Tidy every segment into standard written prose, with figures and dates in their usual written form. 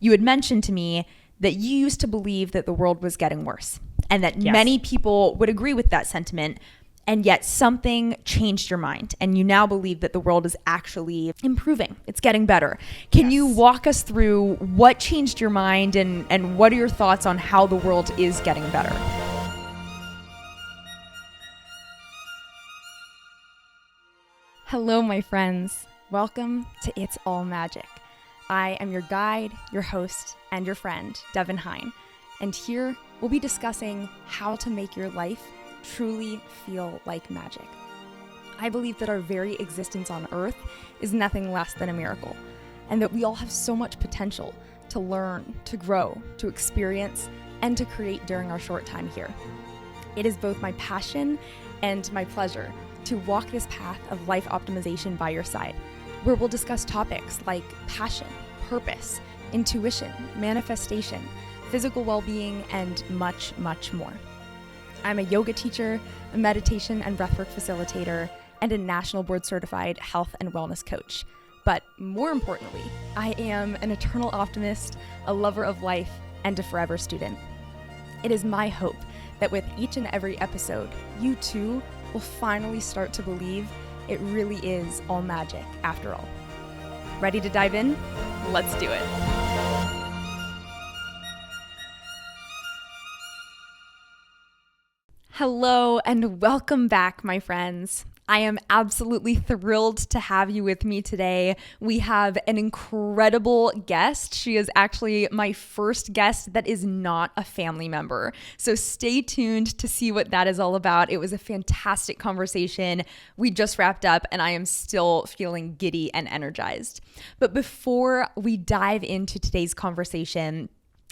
you had mentioned to me that you used to believe that the world was getting worse and that many people would agree with that sentiment. And yet something changed your mind and you now believe that the world is actually improving. It's getting better. Can you walk us through what changed your mind and what are your thoughts on how the world is getting better? Hello, my friends. Welcome to It's All Magic. I am your guide, your host, and your friend, Devin Hine. And here we'll be discussing how to make your life truly feel like magic. I believe that our very existence on Earth is nothing less than a miracle, and that we all have so much potential to learn, to grow, to experience, and to create during our short time here. It is both my passion and my pleasure to walk this path of life optimization by your side, where we'll discuss topics like passion, purpose, intuition, manifestation, physical well-being, and much, much more. I'm a yoga teacher, a meditation and breathwork facilitator, and a national board certified health and wellness coach. But more importantly, I am an eternal optimist, a lover of life, and a forever student. It is my hope that with each and every episode, you too will finally start to believe it really is all magic after all. Ready to dive in? Let's do it. Hello and welcome back, my friends. I am absolutely thrilled to have you with me today. We have an incredible guest. She is actually my first guest that is not a family member. So stay tuned to see what that is all about. It was a fantastic conversation. We just wrapped up and I am still feeling giddy and energized. But before we dive into today's conversation,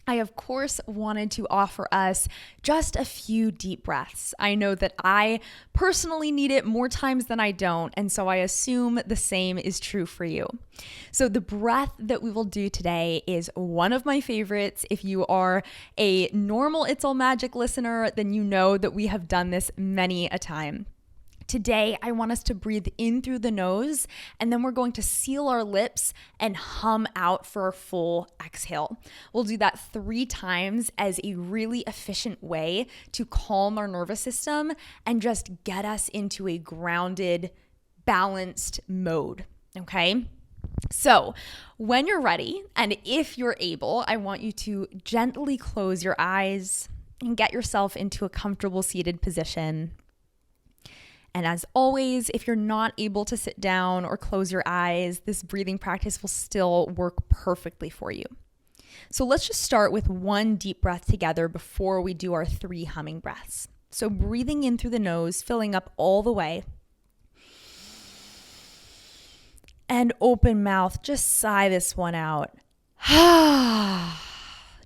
I, of course, wanted to offer us just a few deep breaths. I know that I personally need it more times than I don't, and so I assume the same is true for you. So the breath that we will do today is one of my favorites. If you are a normal It's All Magic listener, then you know that we have done this many a time. Today, I want us to breathe in through the nose, and then we're going to seal our lips and hum out for a full exhale. We'll do that 3 times as a really efficient way to calm our nervous system and just get us into a grounded, balanced mode, okay? So when you're ready, and if you're able, I want you to gently close your eyes and get yourself into a comfortable seated position. And as always, if you're not able to sit down or close your eyes, this breathing practice will still work perfectly for you. So let's just start with one deep breath together before we do our 3 humming breaths. So breathing in through the nose, filling up all the way. And open mouth, just sigh this one out.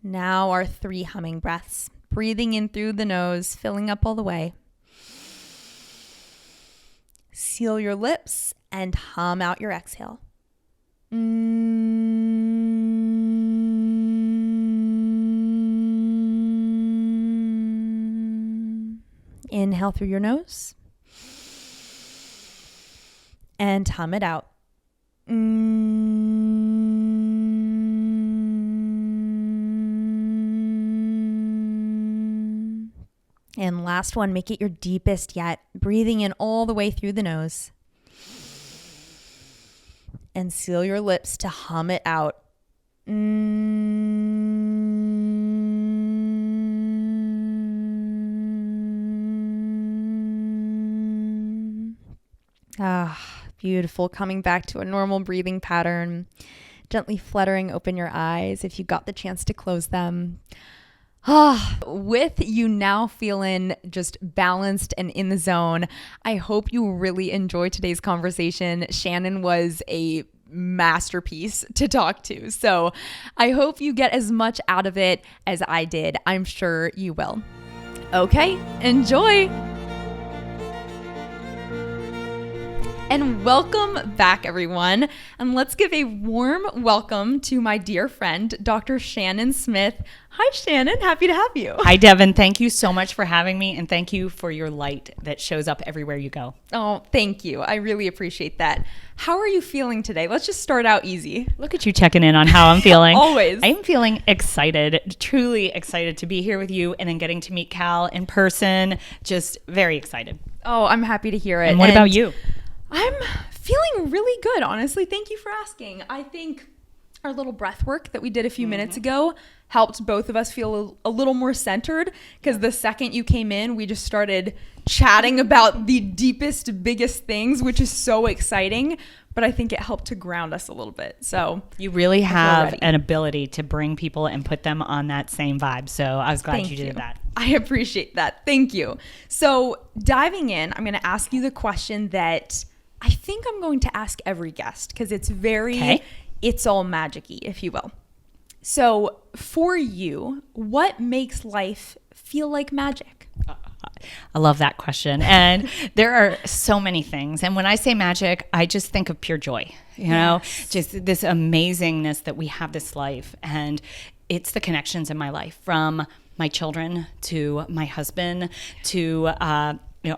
Now our 3 humming breaths. Breathing in through the nose, filling up all the way. Seal your lips and hum out your exhale. Inhale through your nose and hum it out. And last one, make it your deepest yet. Breathing in all the way through the nose. And seal your lips to hum it out. Beautiful. Coming back to a normal breathing pattern. Gently fluttering open your eyes if you got the chance to close them. With you now feeling just balanced and in the zone, I hope you really enjoyed today's conversation. Shannon was a masterpiece to talk to. So I hope you get as much out of it as I did. I'm sure you will. Okay, enjoy. And welcome back, everyone. And let's give a warm welcome to my dear friend, Dr. Shannon Smith. Hi, Shannon. Happy to have you. Hi, Devin. Thank you so much for having me, and thank you for your light that shows up everywhere you go. Oh, thank you. I really appreciate that. How are you feeling today? Let's just start out easy. Look at you checking in on how I'm feeling. Always. I'm feeling excited, truly excited to be here with you and then getting to meet Cal in person. Just very excited. Oh, I'm happy to hear it. And what about you? I'm feeling really good, honestly. Thank you for asking. I think our little breath work that we did a few minutes ago helped both of us feel a little more centered, because the second you came in, we just started chatting about the deepest, biggest things, which is so exciting. But I think it helped to ground us a little bit. So you really have an ability to bring people and put them on that same vibe. So I was glad you did that. I appreciate that. Thank you. So diving in, I'm going to ask you the question that I think I'm going to ask every guest, because it's it's all magic-y, if you will. So for you, what makes life feel like magic? I love that question. And there are so many things. And when I say magic, I just think of pure joy, you know, just this amazingness that we have this life. And it's the connections in my life, from my children to my husband to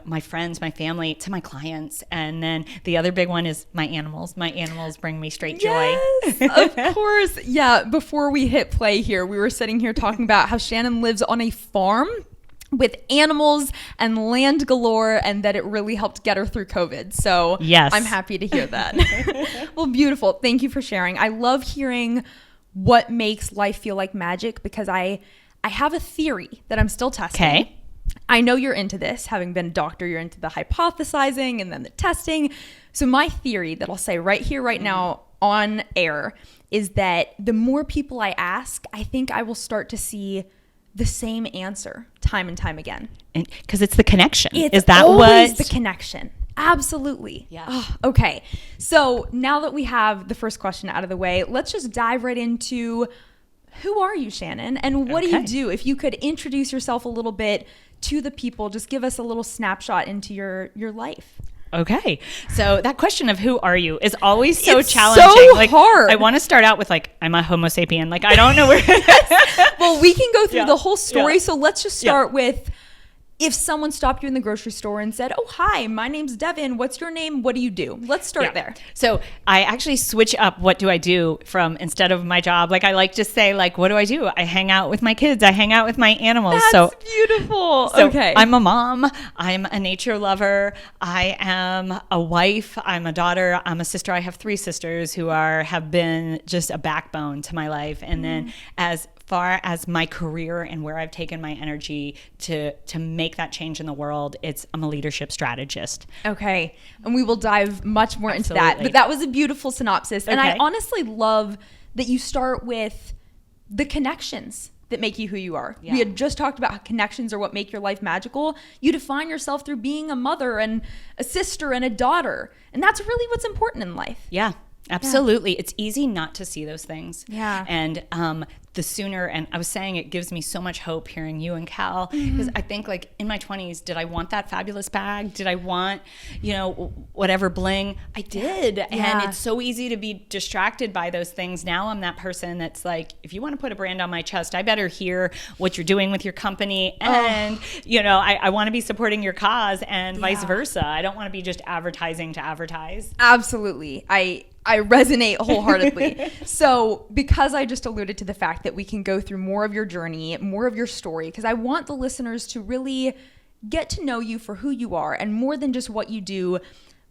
my friends, my family, to my clients. And then the other big one is my animals. My animals bring me straight joy. Yes, of course. Yeah, before we hit play here, we were sitting here talking about how Shannon lives on a farm with animals and land galore, and that it really helped get her through COVID. So yes, I'm happy to hear that. Well, beautiful. Thank you for sharing. I love hearing what makes life feel like magic, because I have a theory that I'm still testing. Okay. I know you're into this. Having been a doctor, you're into the hypothesizing and then the testing. So my theory that I'll say right here, right now on air, is that the more people I ask, I think I will start to see the same answer time and time again. Because it's the connection. Is that always the connection? Absolutely. Yeah. Oh, okay. So now that we have the first question out of the way, let's just dive right into, who are you, Shannon? And what do you do? If you could introduce yourself a little bit to the people, just give us a little snapshot into your life. Okay. So that question of who are you is always so challenging. So hard. I want to start out with I'm a homo sapien. I don't know where. Well, we can go through the whole story. Yeah. So let's just start with, if someone stopped you in the grocery store and said, "Oh, hi, my name's Devin. What's your name? What do you do?" Let's start there. So I actually switch up what do I do from, instead of my job. I like to say, what do I do? I hang out with my kids. I hang out with my animals. That's beautiful. So okay. I'm a mom. I'm a nature lover. I am a wife. I'm a daughter. I'm a sister. I have 3 sisters who have been just a backbone to my life. And then as far as my career and where I've taken my energy to make that change in the world, I'm a leadership strategist. Okay. And we will dive much more into that. But that was a beautiful synopsis. And I honestly love that you start with the connections that make you who you are. Yeah. We had just talked about how connections are what make your life magical. You define yourself through being a mother and a sister and a daughter. And that's really what's important in life. Yeah. Absolutely. Yeah. It's easy not to see those things. Yeah. And the sooner, and I was saying it gives me so much hope hearing you and Cal, because I think in my 20s, did I want that fabulous bag? Did I want, whatever bling? I did. Yeah. And it's so easy to be distracted by those things. Now I'm that person that's if you want to put a brand on my chest, I better hear what you're doing with your company. And, I want to be supporting your cause and vice versa. I don't want to be just advertising to advertise. Absolutely. I resonate wholeheartedly. So because I just alluded to the fact that we can go through more of your journey, more of your story, because I want the listeners to really get to know you for who you are and more than just what you do,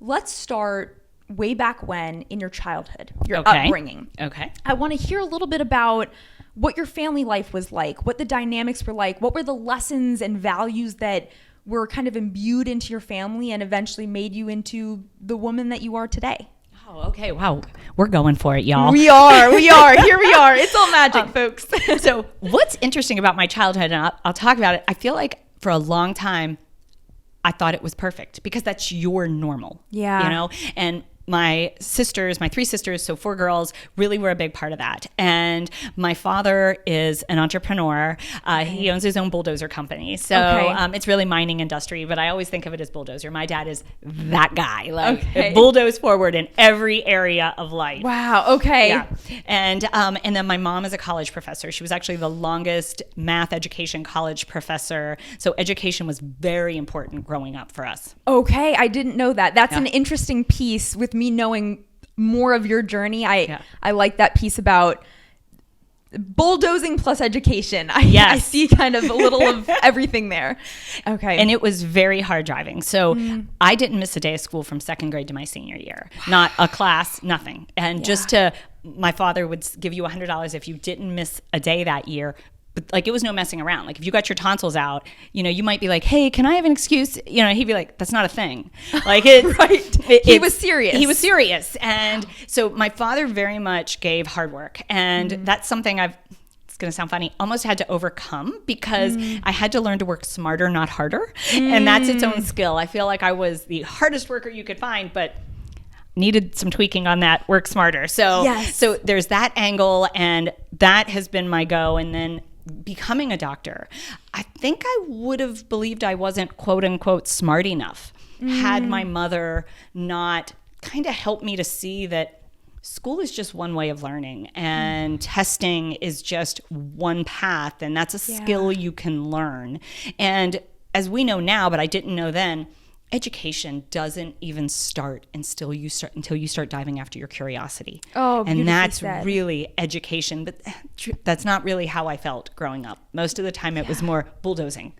let's start way back when in your childhood, your upbringing. Okay. I want to hear a little bit about what your family life was like, what the dynamics were like, what were the lessons and values that were kind of imbued into your family and eventually made you into the woman that you are today. Oh, okay. Wow. We're going for it, y'all. We are. Here we are. It's all magic, folks. So what's interesting about my childhood, and I'll talk about it, I feel like for a long time, I thought it was perfect because that's your normal. Yeah. And my three sisters, so 4 girls, really were a big part of that. And my father is an entrepreneur. He owns his own bulldozer company. So it's really mining industry, but I always think of it as bulldozer. My dad is that guy, like bulldoze forward in every area of life. Wow. Okay. Yeah. And then my mom is a college professor. She was actually the longest math education college professor. So education was very important growing up for us. Okay. I didn't know that. That's an interesting piece with me knowing more of your journey. I like that piece about bulldozing plus education. I see kind of a little of everything there. Okay. And it was very hard driving. So I didn't miss a day of school from 2nd grade to my senior year. Not a class, nothing. And my father would give you $100 if you didn't miss a day that year. But like, it was no messing around. Like, if you got your tonsils out, you might be like, hey, can I have an excuse? He'd be like, that's not a thing. Like, He was serious. He was serious. And so my father very much gave hard work. And that's something it's going to sound funny, almost had to overcome, because I had to learn to work smarter, not harder. And that's its own skill. I feel like I was the hardest worker you could find, but needed some tweaking on that, work smarter. So there's that angle, and that has been my go. And then becoming a doctor, I think I would have believed I wasn't quote unquote smart enough had my mother not kind of helped me to see that school is just one way of learning, and testing is just one path, and that's a skill you can learn. And as we know now, but I didn't know then, education doesn't even start until you start diving after your curiosity. And that's really education. But that's not really how I felt growing up. Most of the time it was more bulldozing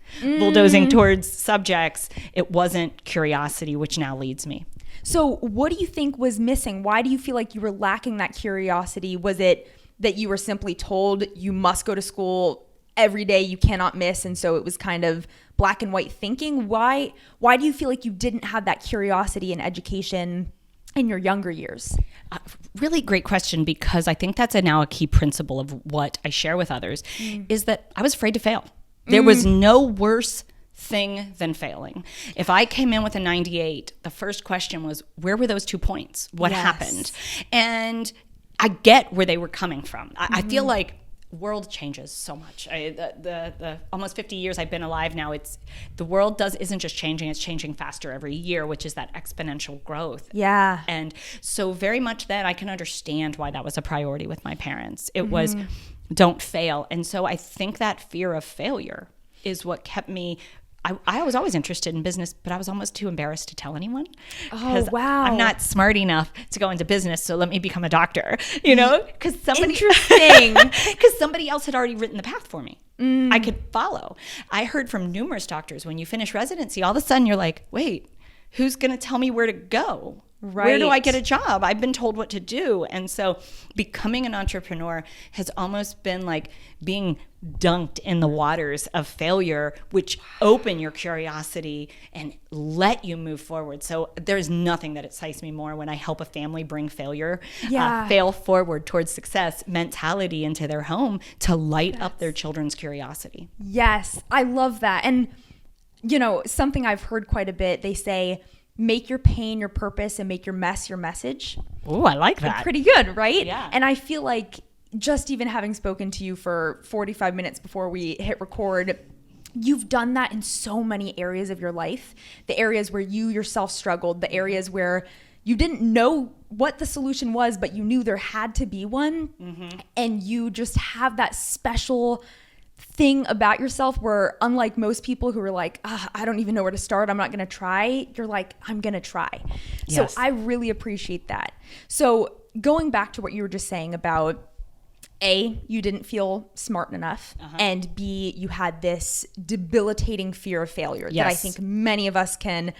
towards subjects. It wasn't curiosity, which now leads me. So what do you think was missing? Why do you feel like you were lacking that curiosity? Was it that you were simply told you must go to school every day, you cannot miss, and so it was kind of black and white thinking? Why do you feel like you didn't have that curiosity in education in your younger years? Really great question, because I think that's now a key principle of what I share with others, is that I was afraid to fail. There was no worse thing than failing. If I came in with a 98, the first question was, where were those 2 points? What happened? And I get where they were coming from. I feel like world changes so much. The almost 50 years I've been alive now, the world isn't just changing, it's changing faster every year, which is that exponential growth. Yeah. And so very much that I can understand why that was a priority with my parents. It was don't fail. And so I think that fear of failure is what kept me. I was always interested in business, but I was almost too embarrassed to tell anyone. Oh, wow. I'm not smart enough to go into business, so let me become a doctor, because Interesting. Because somebody else had already written the path for me. I could follow. I heard from numerous doctors, when you finish residency, all of a sudden you're like, wait, who's going to tell me where to go? Right. Where do I get a job? I've been told what to do. And so becoming an entrepreneur has almost been like being dunked in the waters of failure, which open your curiosity and let you move forward. So there's nothing that excites me more when I help a family bring fail forward towards success mentality into their home to light up their children's curiosity. Yes, I love that. And, something I've heard quite a bit, they say, make your pain your purpose and make your mess your message. Oh, I like that. Pretty good, right? Yeah. And I feel like just even having spoken to you for 45 minutes before we hit record, you've done that in so many areas of your life. The areas where you yourself struggled, the areas where you didn't know what the solution was, but you knew there had to be one. And you just have that special thing about yourself where, unlike most people who are like, I don't even know where to start, I'm not going to try, you're like, I'm going to try. Yes. So I really appreciate that. So going back to what you were just saying about A, you didn't feel smart enough, and B, you had this debilitating fear of failure that I think many of us can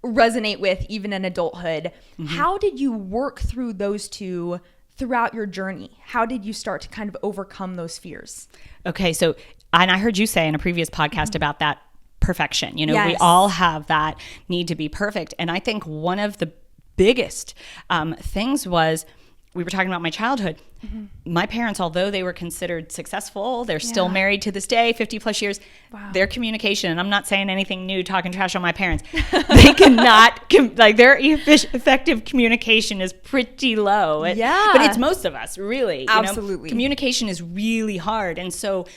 resonate with even in adulthood. How did you work through those two throughout your journey? How did you start to kind of overcome those fears? Okay, so, and I heard you say in a previous podcast about that perfection. We all have that need to be perfect. And I think one of the biggest things was we were talking about my childhood. My parents, although they were considered successful, they're still married to this day, 50 plus years. Wow. Their communication, and I'm not saying anything new, talking trash on my parents, they cannot, their effective communication is pretty low. Yeah. But it's most of us, really. Absolutely. Communication is really hard. And so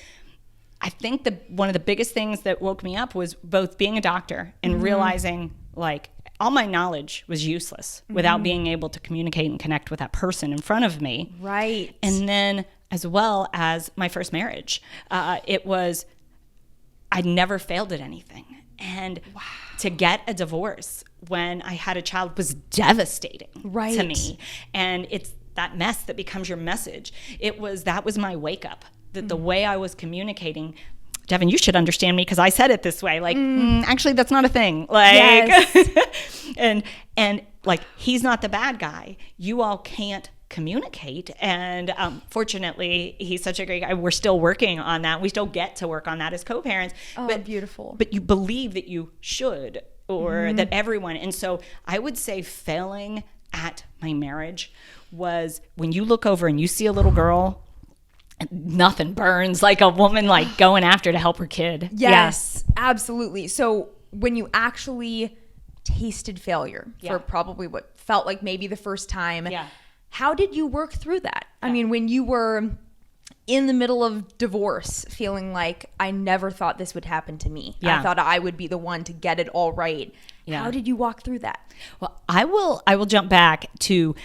I think one of the biggest things that woke me up was both being a doctor and realizing like all my knowledge was useless without being able to communicate and connect with that person in front of me. Right. And then as well as my first marriage, I'd never failed at anything. And to get a divorce when I had a child was devastating to me. And it's that mess that becomes your message. That was my wake up, that the way I was communicating, Devin, you should understand me because I said it this way. Like, actually, that's not a thing. Like, yes. and like, he's not the bad guy. You all can't communicate. And fortunately, he's such a great guy. We're still working on that. We still get to work on that as co-parents. Oh, but beautiful. But you believe that you should, or that everyone. And so I would say failing at my marriage was when you look over and you see a little girl, nothing burns like a woman like going after to help her kid. Yes, absolutely. So when you actually tasted failure for probably what felt like maybe the first time, how did you work through that? I mean, when you were in the middle of divorce, feeling like I never thought this would happen to me. I thought I would be the one to get it all right. How did you walk through that? Well, I will jump back to,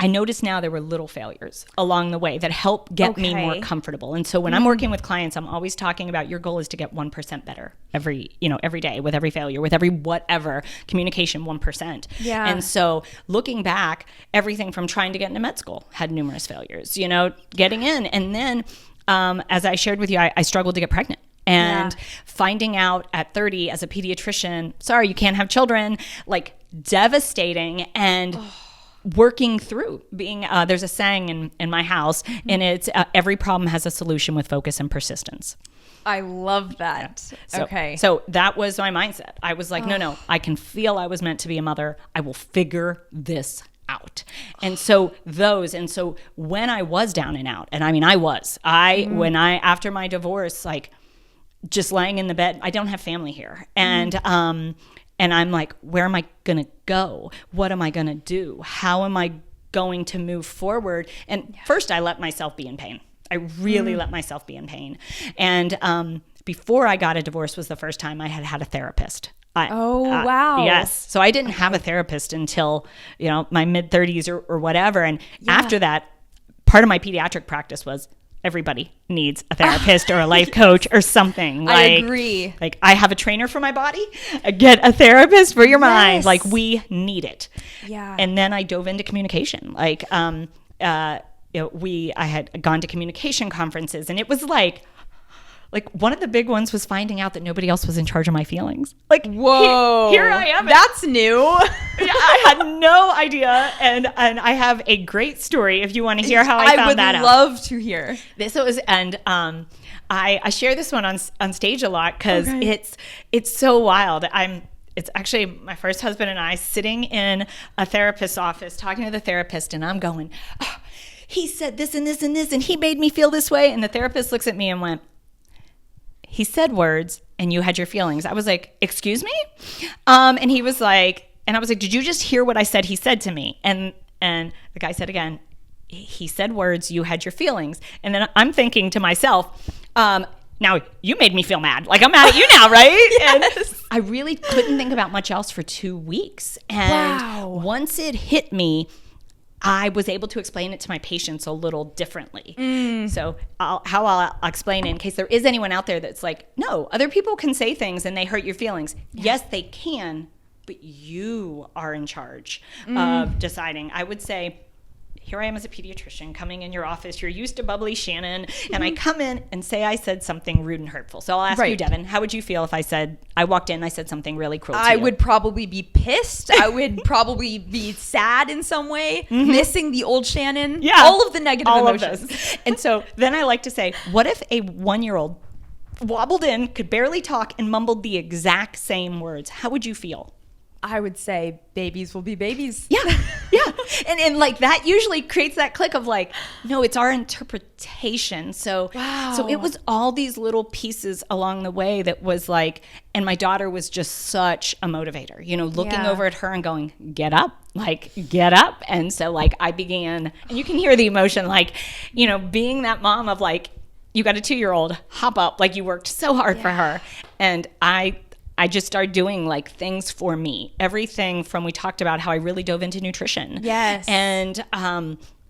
I notice now there were little failures along the way that help get me more comfortable. And so when I'm working with clients, I'm always talking about your goal is to get 1% better every day with every failure, with every whatever, communication 1%. Yeah. And so looking back, everything from trying to get into med school had numerous failures, getting in. And then as I shared with you, I struggled to get pregnant. And finding out at 30 as a pediatrician, sorry, you can't have children, like devastating. And working through being there's a saying in my house, and it's every problem has a solution with focus and persistence. I love that. So that was my mindset. I was like, no, I can feel I was meant to be a mother. I will figure this out. And so when I was down and out, and I mean after my divorce, like just laying in the bed, I don't have family here, and I'm like, where am I going to go? What am I going to do? How am I going to move forward? And first, I let myself be in pain. I really let myself be in pain. And before I got a divorce was the first time I had a therapist. Wow. Yes. So I didn't have a therapist until, my mid-30s or whatever. And after that, part of my pediatric practice was everybody needs a therapist or a life coach or something. I agree. Like, I have a trainer for my body. Get a therapist for your mind. Like, we need it. Yeah. And then I dove into communication. Like, I had gone to communication conferences, and it was like one of the big ones was finding out that nobody else was in charge of my feelings. Like, whoa, here I am. That's new. I had no idea, and I have a great story if you want to hear how I found that out. I would love to hear. I share this one on stage a lot because it's so wild. It's actually my first husband and I sitting in a therapist's office talking to the therapist, and I'm going, he said this and this and this, and he made me feel this way. And the therapist looks at me and went, he said words and you had your feelings. I was like, excuse me? And he was like, and I was like, did you just hear what I said he said to me? And the guy said again, he said words, you had your feelings. And then I'm thinking to myself, now you made me feel mad. Like, I'm mad at you now, right? Yes. And I really couldn't think about much else for 2 weeks. And once it hit me, I was able to explain it to my patients a little differently. So I'll explain it in case there is anyone out there that's like, no, other people can say things and they hurt your feelings. Yes, they can, but you are in charge of deciding. I would say, here I am as a pediatrician coming in your office. You're used to bubbly Shannon. And I come in and say I said something rude and hurtful. So I'll ask you, Devin, how would you feel if I walked in and I said something really cruel to you? I would probably be pissed. I would probably be sad in some way, missing the old Shannon. Yeah. All of the negative emotions. Of those. And so then I like to say, what if a 1-year-old wobbled in, could barely talk, and mumbled the exact same words? How would you feel? I would say babies will be babies. Yeah. And like that usually creates that click of like, no, it's our interpretation. So it was all these little pieces along the way that was like, and my daughter was just such a motivator, looking over at her and going, get up. And so like I began, and you can hear the emotion, like, being that mom of like, you got a 2-year-old, hop up, like you worked so hard for her. And I just started doing like things for me. Everything from, we talked about how I really dove into nutrition. Yes. And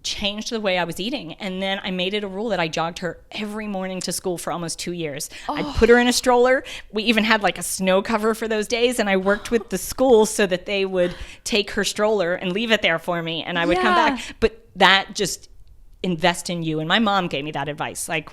changed the way I was eating. And then I made it a rule that I jogged her every morning to school for almost 2 years. I'd put her in a stroller. We even had like a snow cover for those days. And I worked with the school so that they would take her stroller and leave it there for me. And I would come back. But that just invest in you. And my mom gave me that advice. Like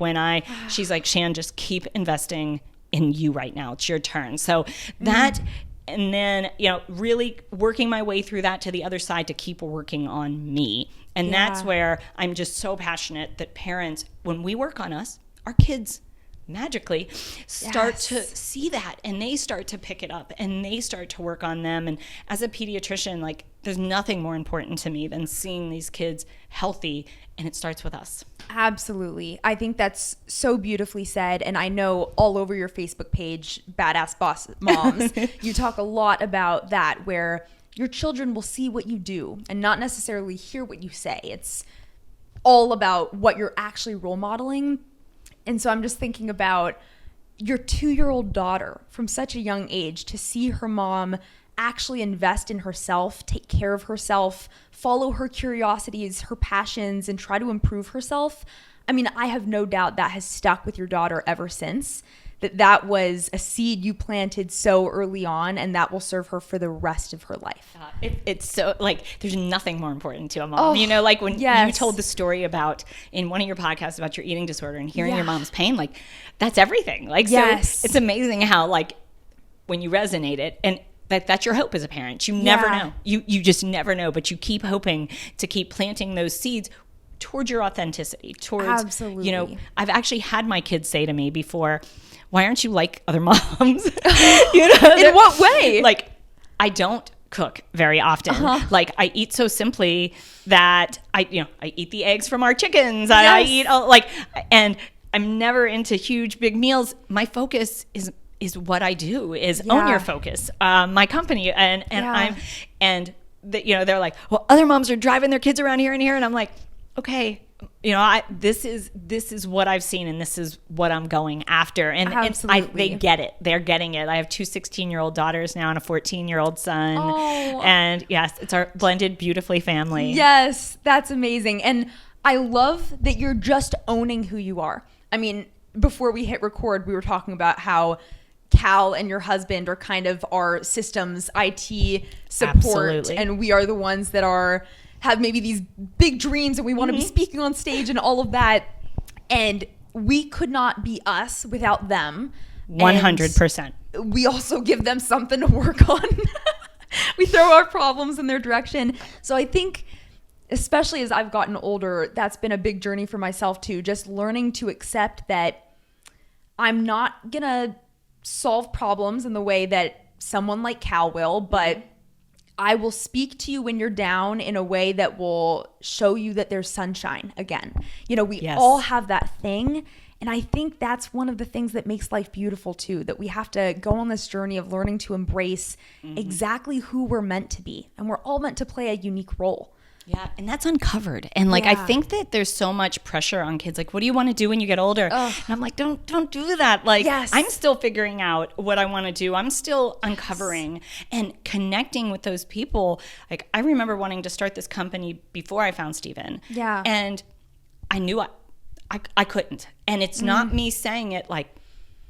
she's like, Shan, just keep investing in you right now. It's your turn. So that, and then, really working my way through that to the other side to keep working on me. And that's where I'm just so passionate that parents, when we work on us, our kids magically start to see that, and they start to pick it up, and they start to work on them. And as a pediatrician, like there's nothing more important to me than seeing these kids healthy, and it starts with us. Absolutely. I think that's so beautifully said. And I know all over your Facebook page, Badass Boss Moms, you talk a lot about that, where your children will see what you do and not necessarily hear what you say. It's all about what you're actually role modeling. And so I'm just thinking about your 2-year-old daughter from such a young age, to see her mom actually invest in herself, take care of herself, follow her curiosities, her passions, and try to improve herself. I mean, I have no doubt that has stuck with your daughter ever since, that was a seed you planted so early on, and that will serve her for the rest of her life. It's so, like, there's nothing more important to a mom. Like when you told the story about, in one of your podcasts, about your eating disorder and hearing your mom's pain, like that's everything. Like, so it's amazing how, like, when you resonate it, and that's your hope as a parent. You never know. You just never know, but you keep hoping to keep planting those seeds towards your authenticity, towards, absolutely. I've actually had my kids say to me before, why aren't you like other moms? In what way? Like, I don't cook very often. Like, I eat so simply that I eat the eggs from our chickens. I eat and I'm never into huge big meals. My focus is what I do, is own your focus. My company they're like, well, other moms are driving their kids around here and here, and I'm like, okay. This is what I've seen, and this is what I'm going after. And they get it. They're getting it. I have 2 16-year-old daughters now and a 14-year-old son. Oh. And yes, it's our blended beautifully family. Yes, that's amazing. And I love that you're just owning who you are. I mean, before we hit record, we were talking about how Cal and your husband are kind of our systems IT support. Absolutely. And we are the ones that have maybe these big dreams, and we want to be speaking on stage and all of that. And we could not be us without them. 100%. And we also give them something to work on. We throw our problems in their direction. So I think, especially as I've gotten older, that's been a big journey for myself too. Just learning to accept that I'm not going to solve problems in the way that someone like Cal will, but I will speak to you when you're down in a way that will show you that there's sunshine again. We all have that thing. And I think that's one of the things that makes life beautiful too, that we have to go on this journey of learning to embrace exactly who we're meant to be. And we're all meant to play a unique role. Yeah, and that's uncovered. And I think that there's so much pressure on kids. Like, what do you want to do when you get older? And I'm like, don't do that. Like, I'm still figuring out what I want to do. I'm still uncovering and connecting with those people. Like, I remember wanting to start this company before I found Steven. Yeah. And I knew I couldn't. And it's not me saying it like,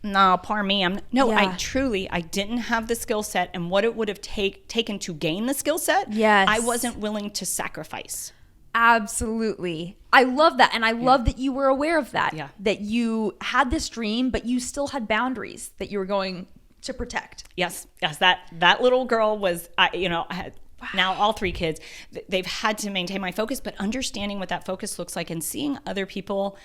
no, pardon me. I didn't have the skill set, and what it would have taken to gain the skill set. Yes. I wasn't willing to sacrifice. Absolutely. I love that. And I love that you were aware of that. Yeah. That you had this dream, but you still had boundaries that you were going to protect. Yes. That little girl was, I had now all 3 kids, they've had to maintain my focus, but understanding what that focus looks like and seeing other people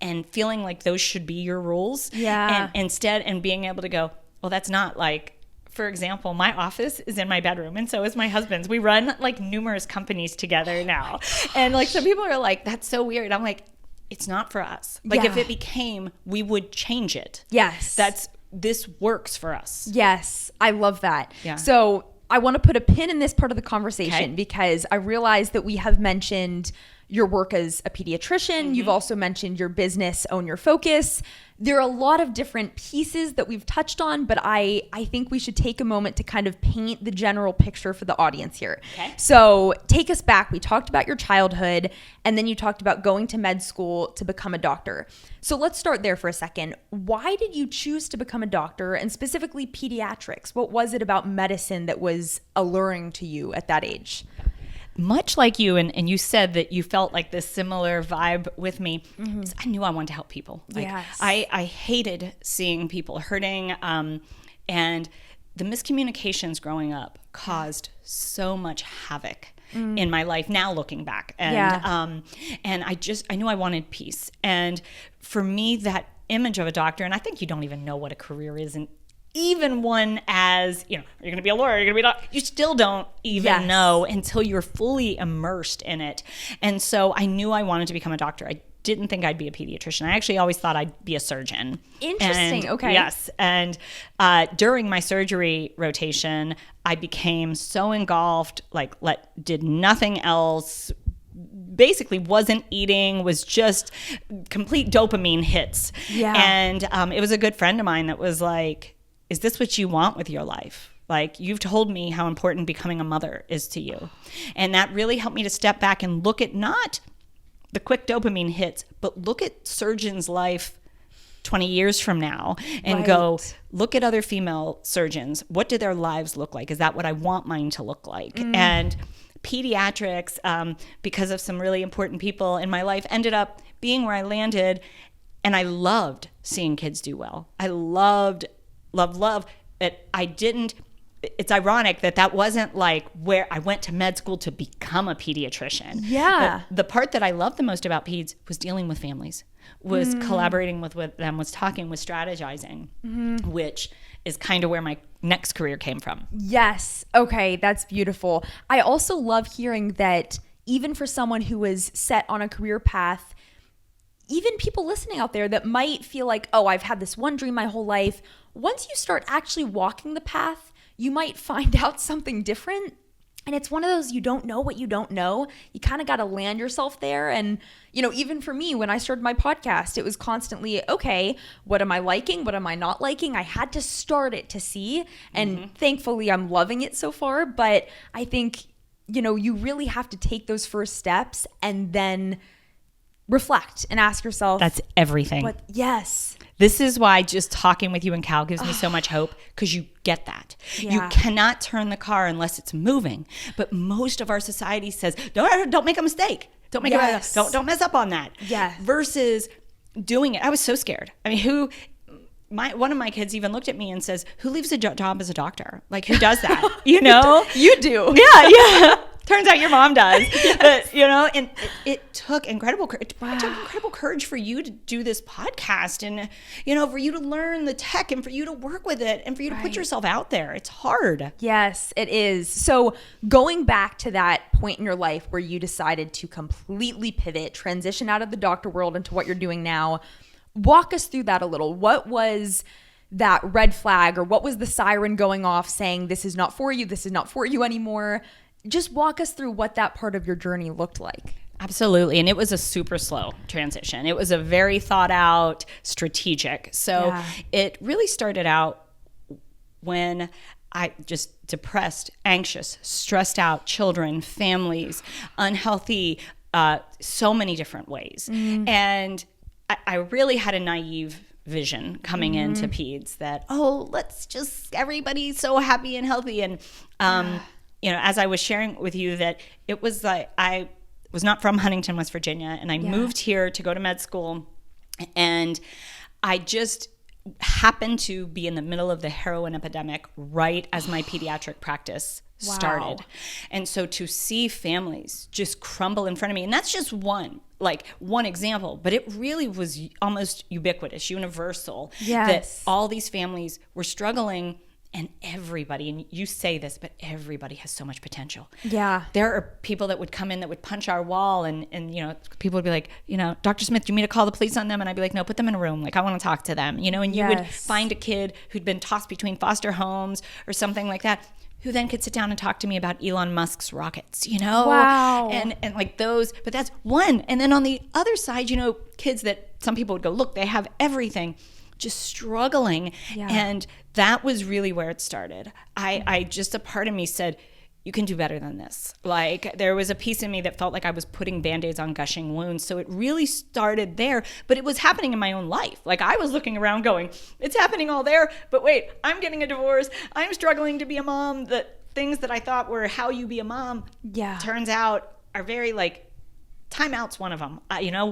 and feeling like those should be your rules. Yeah. And instead, and being able to go, well, that's not like for example, my office is in my bedroom and so is my husband's. We run like numerous companies together now. And like some people are like, that's so weird. I'm like, it's not for us. Like if it became, we would change it. Yes. This works for us. Yes. I love that. Yeah. So I want to put a pin in this part of the conversation because I realize that we have mentioned your work as a pediatrician. Mm-hmm. You've also mentioned your business, Own Your Focus. There are a lot of different pieces that we've touched on, but I think we should take a moment to kind of paint the general picture for the audience here. Okay. So take us back. We talked about your childhood, and then you talked about going to med school to become a doctor. So let's start there for a second. Why did you choose to become a doctor, and specifically pediatrics? What was it about medicine that was alluring to you at that age? Much like you, and you said that you felt like this similar vibe with me, Mm-hmm. I knew I wanted to help people. Like, Yes. I hated seeing people hurting, and the miscommunications growing up caused so much havoc in my life now looking back. And and I knew I wanted peace. And for me, that image of a doctor, and I think you don't even know what a career is, and even one as, you're going to be a lawyer, you're going to be a doctor, you still don't even know until you're fully immersed in it. And so I knew I wanted to become a doctor. I didn't think I'd be a pediatrician. I actually always thought I'd be a surgeon. Interesting. Okay. Yes. And during my surgery rotation, I became so engulfed, did nothing else, basically wasn't eating, was just complete dopamine hits. Yeah. And it was a good friend of mine that was like, is this what you want with your life? Like, you've told me how important becoming a mother is to you. And that really helped me to step back and look at not the quick dopamine hits, but look at surgeons' life 20 years from now and go, look at other female surgeons. What do their lives look like? Is that what I want mine to look like? And pediatrics, because of some really important people in my life, ended up being where I landed. And I loved seeing kids do well. I loved it. It's ironic that wasn't like where I went to med school to become a pediatrician. Yeah. The part that I loved the most about peds was dealing with families, was collaborating with them, was talking, was strategizing, which is kind of where my next career came from. Yes. Okay. That's beautiful. I also love hearing that even for someone who is set on a career path, even people listening out there that might feel like, oh, I've had this one dream my whole life. Once you start actually walking the path, you might find out something different. And it's one of those, you don't know what you don't know. You kind of got to land yourself there. And, even for me, when I started my podcast, it was constantly, okay, what am I liking? What am I not liking? I had to start it to see. And thankfully, I'm loving it so far. But I think, you really have to take those first steps and then reflect and ask yourself. That's everything. Yes. This is why just talking with you and Cal gives me so much hope, because you get that. Yeah. You cannot turn the car unless it's moving. But most of our society says, don't make a mistake. Don't make don't mess up on that. Yeah. Versus doing it. I was so scared. I mean, one of my kids even looked at me and says, who leaves a job as a doctor? Like, who does that? You do. Yeah. Turns out your mom does. But, and it took incredible courage. It took incredible courage for you to do this podcast and, for you to learn the tech and for you to work with it and for you to put yourself out there. It's hard. Yes, it is. So going back to that point in your life where you decided to completely pivot, transition out of the doctor world into what you're doing now, walk us through that a little. What was that red flag, or what was the siren going off saying, this is not for you anymore? Just walk us through what that part of your journey looked like. Absolutely. And it was a super slow transition. It was a very thought out, strategic. So it really started out when I just depressed, anxious, stressed out children, families, unhealthy, so many different ways. And I really had a naive vision coming into peds that, let's just, everybody's so happy and healthy. And, as I was sharing with you that it was like, I was not from Huntington, West Virginia, and I moved here to go to med school, and I just happened to be in the middle of the heroin epidemic right as my pediatric practice started. And so to see families just crumble in front of me, and that's just one example, but it really was almost ubiquitous, universal, that all these families were struggling And everybody, and you say this, but everybody has so much potential. Yeah. There are people that would come in that would punch our wall, and people would be like, Dr. Smith, do you mean to call the police on them? And I'd be like, no, put them in a room. Like, I want to talk to them, and you would find a kid who'd been tossed between foster homes or something like that, who then could sit down and talk to me about Elon Musk's rockets, Wow. And like those, but that's one. And then on the other side, kids that some people would go, look, they have everything, just struggling. Yeah. And that was really where it started. I just, a part of me said, you can do better than this. Like, there was a piece of me that felt like I was putting Band-Aids on gushing wounds. So it really started there, but it was happening in my own life. Like, I was looking around going, it's happening all there, but wait, I'm getting a divorce. I'm struggling to be a mom. The things that I thought were how you be a mom, turns out are very timeout's one of them.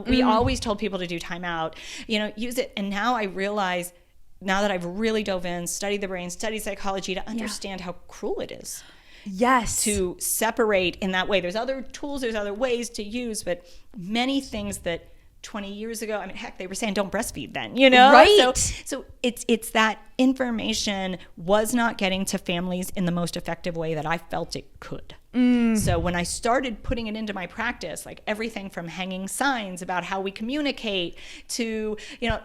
We always told people to do timeout, use it. And now I realize, now that I've really dove in, studied the brain, studied psychology, to understand how cruel it is. Yes. To separate in that way. There's other tools, there's other ways to use, but many things that 20 years ago, heck, they were saying don't breastfeed then, Right. So it's that information was not getting to families in the most effective way that I felt it could. So when I started putting it into my practice, like everything from hanging signs about how we communicate to,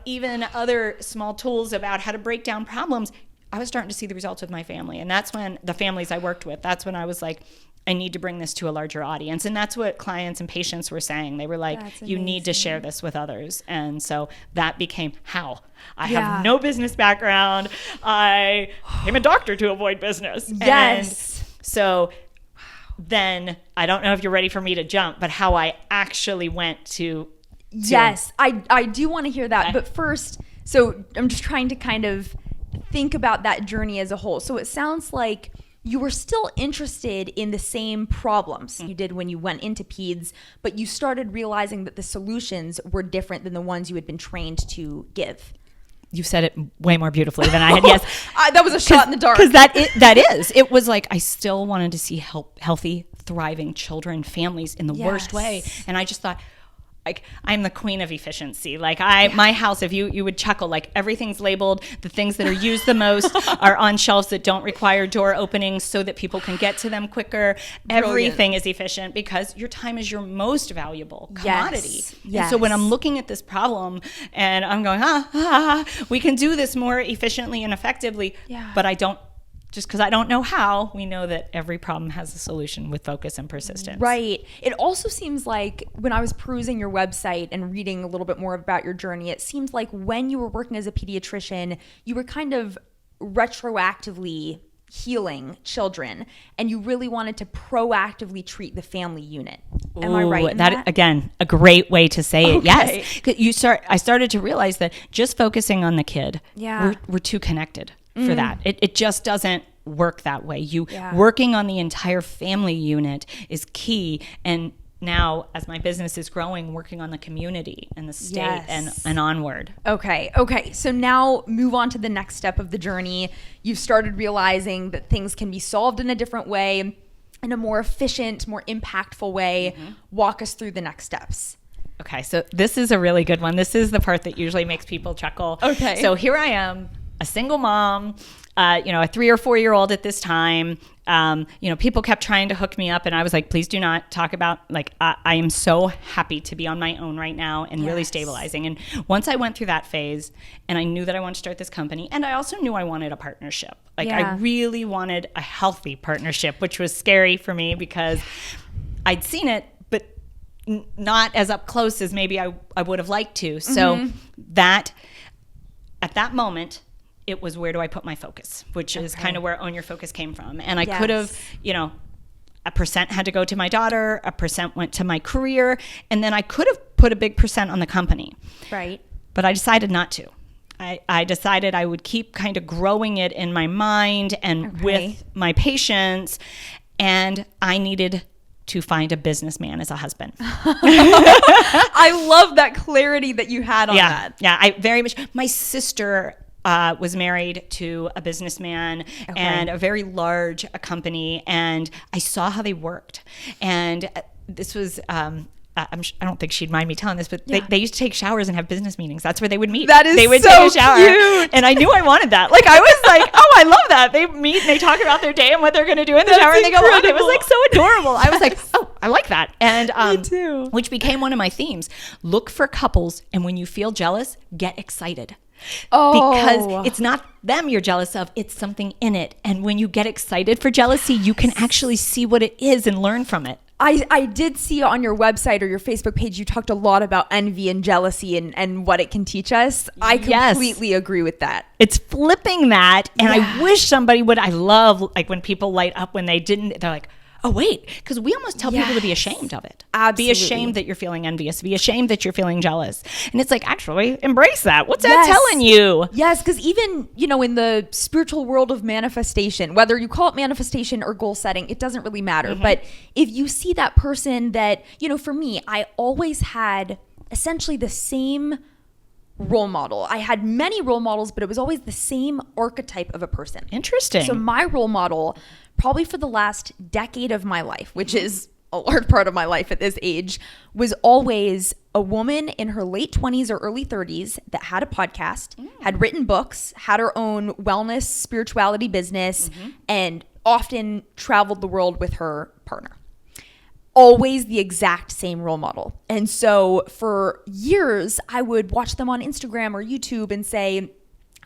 even other small tools about how to break down problems, I was starting to see the results with my family. And that's when the families I worked with, that's when I was like, I need to bring this to a larger audience. And that's what clients and patients were saying. They were like, you need to share this with others. And so that became how. I have no business background. I am a doctor to avoid business. Yes. And so then, I don't know if you're ready for me to jump, but how I actually went to Yes, I do want to hear that. Okay. But first, so I'm just trying to kind of think about that journey as a whole. So it sounds like you were still interested in the same problems you did when you went into peds, but you started realizing that the solutions were different than the ones you had been trained to give. You said it way more beautifully than I had. Yes. That was a shot in the dark. Because that is. It was like I still wanted to see healthy, thriving children, families in the worst way. And I just thought, like, I'm the queen of efficiency. Like, my house, if you would chuckle, like, everything's labeled. The things that are used the most are on shelves that don't require door openings so that people can get to them quicker. Brilliant. Everything is efficient because your time is your most valuable commodity. Yes. And so when I'm looking at this problem and I'm going, we can do this more efficiently and effectively, but I don't. Just because I don't know how, we know that every problem has a solution with focus and persistence. Right. It also seems like when I was perusing your website and reading a little bit more about your journey, it seems like when you were working as a pediatrician, you were kind of retroactively healing children, and you really wanted to proactively treat the family unit. Am I right in that? Again, a great way to say it. Yes. I started to realize that just focusing on the kid, we're too connected for that. It just doesn't work that way. Working on the entire family unit is key. And now, as my business is growing, working on the community and the state and onward. Okay. So now move on to the next step of the journey. You've started realizing that things can be solved in a different way, in a more efficient, more impactful way. Walk us through the next steps. Okay, so this is a really good one. This is the part that usually makes people chuckle. Okay. So here I am, a single mom, a 3 or 4 year old at this time. People kept trying to hook me up, and I was like, please do not talk about, I am so happy to be on my own right now and really stabilizing. And once I went through that phase and I knew that I wanted to start this company, and I also knew I wanted a partnership. I really wanted a healthy partnership, which was scary for me because I'd seen it, but not as up close as maybe I would have liked to. So that, at that moment, it was where do I put my focus, which is kind of where Own Your Focus came from. And I could have, a percent had to go to my daughter, a percent went to my career, and then I could have put a big percent on the company. Right. But I decided not to. I decided I would keep kind of growing it in my mind and with my patients, and I needed to find a businessman as a husband. I love that clarity that you had on that. Yeah, I very much. My sister was married to a businessman and a very large company, and I saw how they worked. And this was I don't think she'd mind me telling this, but they used to take showers and have business meetings. That's where they would meet. That is they would so take a shower. cute. And I knew I wanted that. Like, I was like, oh, I love that. They meet and they talk about their day and what they're going to do in the shower, and they go on. It was like so adorable. I was like, oh, I like that. And me too. Which became one of my themes. Look for couples, and when you feel jealous, get excited. Because it's not them you're jealous of, it's something in it. And when you get excited for jealousy, you can actually see what it is and learn from it. I did see on your website or your Facebook page, you talked a lot about envy and jealousy and what it can teach us. I completely agree with that. It's flipping that. And I wish somebody would. I love like when people light up when they didn't, they're like, oh, wait, because we almost tell people to be ashamed of it. Absolutely. Be ashamed that you're feeling envious. Be ashamed that you're feeling jealous. And it's like, actually, embrace that. What's that telling you? Yes, because even, in the spiritual world of manifestation, whether you call it manifestation or goal setting, it doesn't really matter. But if you see that person that, for me, I always had essentially the same role model. I had many role models, but it was always the same archetype of a person. Interesting. So my role model, probably for the last decade of my life, which is a large part of my life at this age, was always a woman in her late 20s or early 30s that had a podcast, had written books, had her own wellness, spirituality business, and often traveled the world with her partner. Always the exact same role model. And so for years, I would watch them on Instagram or YouTube and say,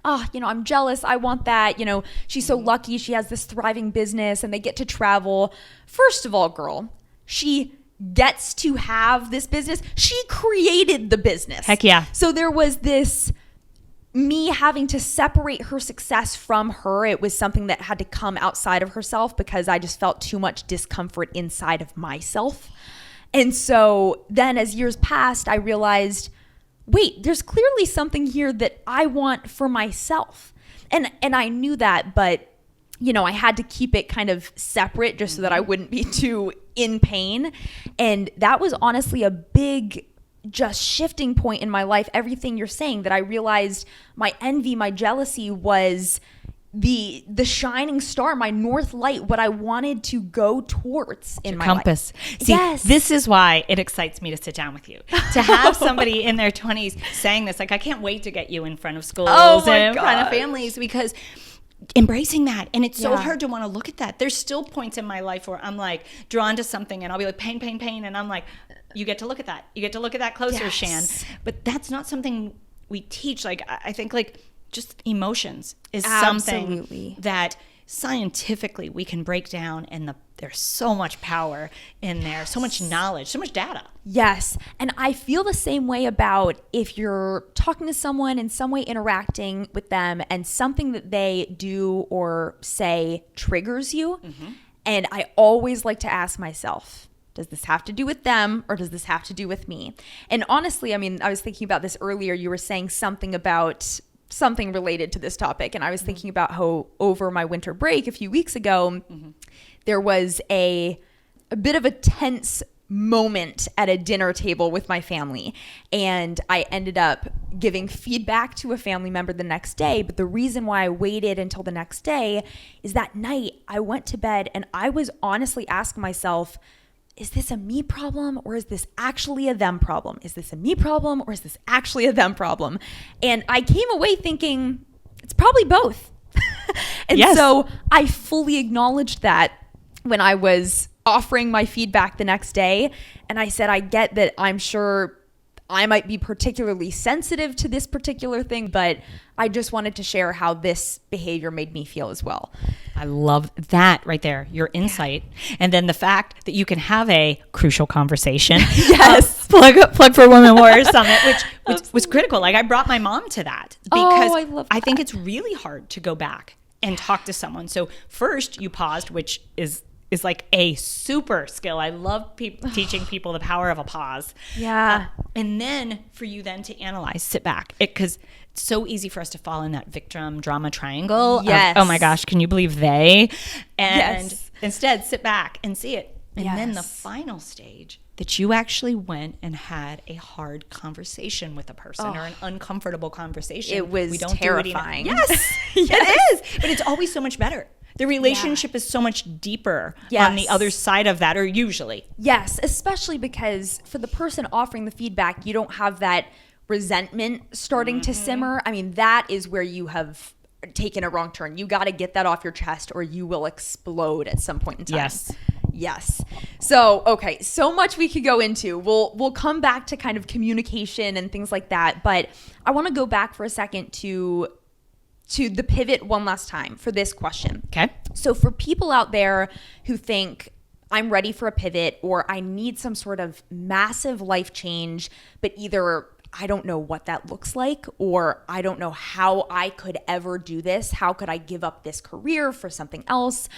I'm jealous. I want that. She's so lucky. She has this thriving business and they get to travel. First of all, girl, she gets to have this business. She created the business. Heck yeah. So there was this me having to separate her success from her. It was something that had to come outside of herself because I just felt too much discomfort inside of myself. And so then as years passed, I realized, wait, there's clearly something here that I want for myself. And I knew that, but I had to keep it kind of separate just so that I wouldn't be too in pain. And that was honestly a big just shifting point in my life. Everything you're saying, that I realized my envy, my jealousy was the shining star, my north light, what I wanted to go towards in my compass. life. See, this is why it excites me to sit down with you. To have somebody in their 20s saying this, like, I can't wait to get you in front of schools and in front of families, because embracing that. And it's so hard to want to look at that. There's still points in my life where I'm like drawn to something and I'll be like, pain. And I'm like, you get to look at that. You get to look at that closer, Shan. But that's not something we teach. Like, I think like just emotions is something that scientifically we can break down, and there's so much power in there, so much knowledge, so much data. Yes. And I feel the same way about if you're talking to someone, in some way interacting with them, and something that they do or say triggers you. And I always like to ask myself, does this have to do with them or does this have to do with me? And honestly, I mean, I was thinking about this earlier. You were saying something about something related to this topic. And I was thinking about how over my winter break a few weeks ago, there was a bit of a tense moment at a dinner table with my family. And I ended up giving feedback to a family member the next day. But the reason why I waited until the next day is that night I went to bed and I was honestly asking myself, is this a me problem or is this actually a them problem? Is this a me problem or is this actually a them problem? And I came away thinking it's probably both. And so I fully acknowledged that when I was offering my feedback the next day. And I said, I get that I'm sure I might be particularly sensitive to this particular thing, but I just wanted to share how this behavior made me feel as well. I love that right there, your insight. And then the fact that you can have a crucial conversation. Plug for Women Warrior Summit, which was critical. Like, I brought my mom to that because I think it's really hard to go back and talk to someone. So first you paused, which is like a super skill. I love teaching people the power of a pause. And then for you then to analyze, sit back. Because it's so easy for us to fall in that victim drama triangle. Of, oh my gosh, can you believe they? And instead sit back and see it. And then the final stage, that you actually went and had a hard conversation with a person or an uncomfortable conversation. It was terrifying. It is. But it's always so much better. The relationship is so much deeper Yes. on the other side of that, or usually. Yes, especially because for the person offering the feedback, you don't have that resentment starting to simmer. I mean, that is where you have taken a wrong turn. You got to get that off your chest or you will explode at some point in time. Yes. So, okay, so much we could go into. We'll come back to kind of communication and things like that, but I want to go back for a second to the pivot one last time for this question. Okay. So for people out there who think I'm ready for a pivot or I need some sort of massive life change, but either I don't know what that looks like, or I don't know how I could ever do this. How could I give up this career for something else?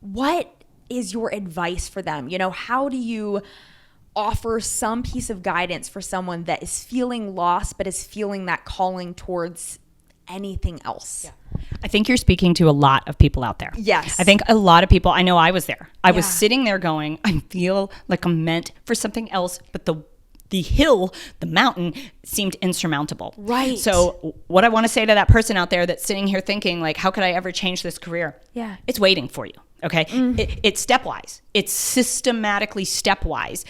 What is your advice for them? You know, how do you offer some piece of guidance for someone that is feeling lost, but is feeling that calling towards anything else? Yeah. I think you're speaking to a lot of people out there. Yes. I think a lot of people, I know I was there. I was sitting there going, I feel like I'm meant for something else, but the hill, the mountain seemed insurmountable. Right. So what I want to say to that person out there that's sitting here thinking like, how could I ever change this career? Yeah. It's waiting for you. Okay. It's stepwise. It's systematically stepwise.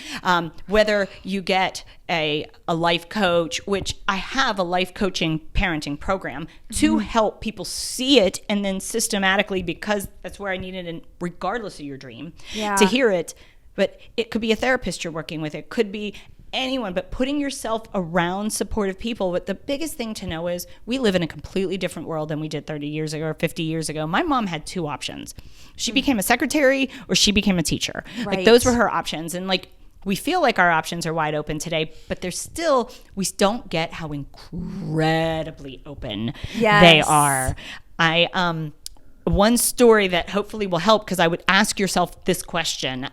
Whether you get a life coach, which I have a life coaching parenting program to help people see it, and then systematically, because that's where I needed it, regardless of your dream, to hear it. But it could be a therapist you're working with. It could be anyone, but putting yourself around supportive people. But the biggest thing to know is we live in a completely different world than we did 30 years ago or 50 years ago. My mom had two options. She became a secretary or she became a teacher. Right. Like those were her options. And like, we feel like our options are wide open today, but there's still, we don't get how incredibly open they are. One story that hopefully will help, because I would ask yourself this question,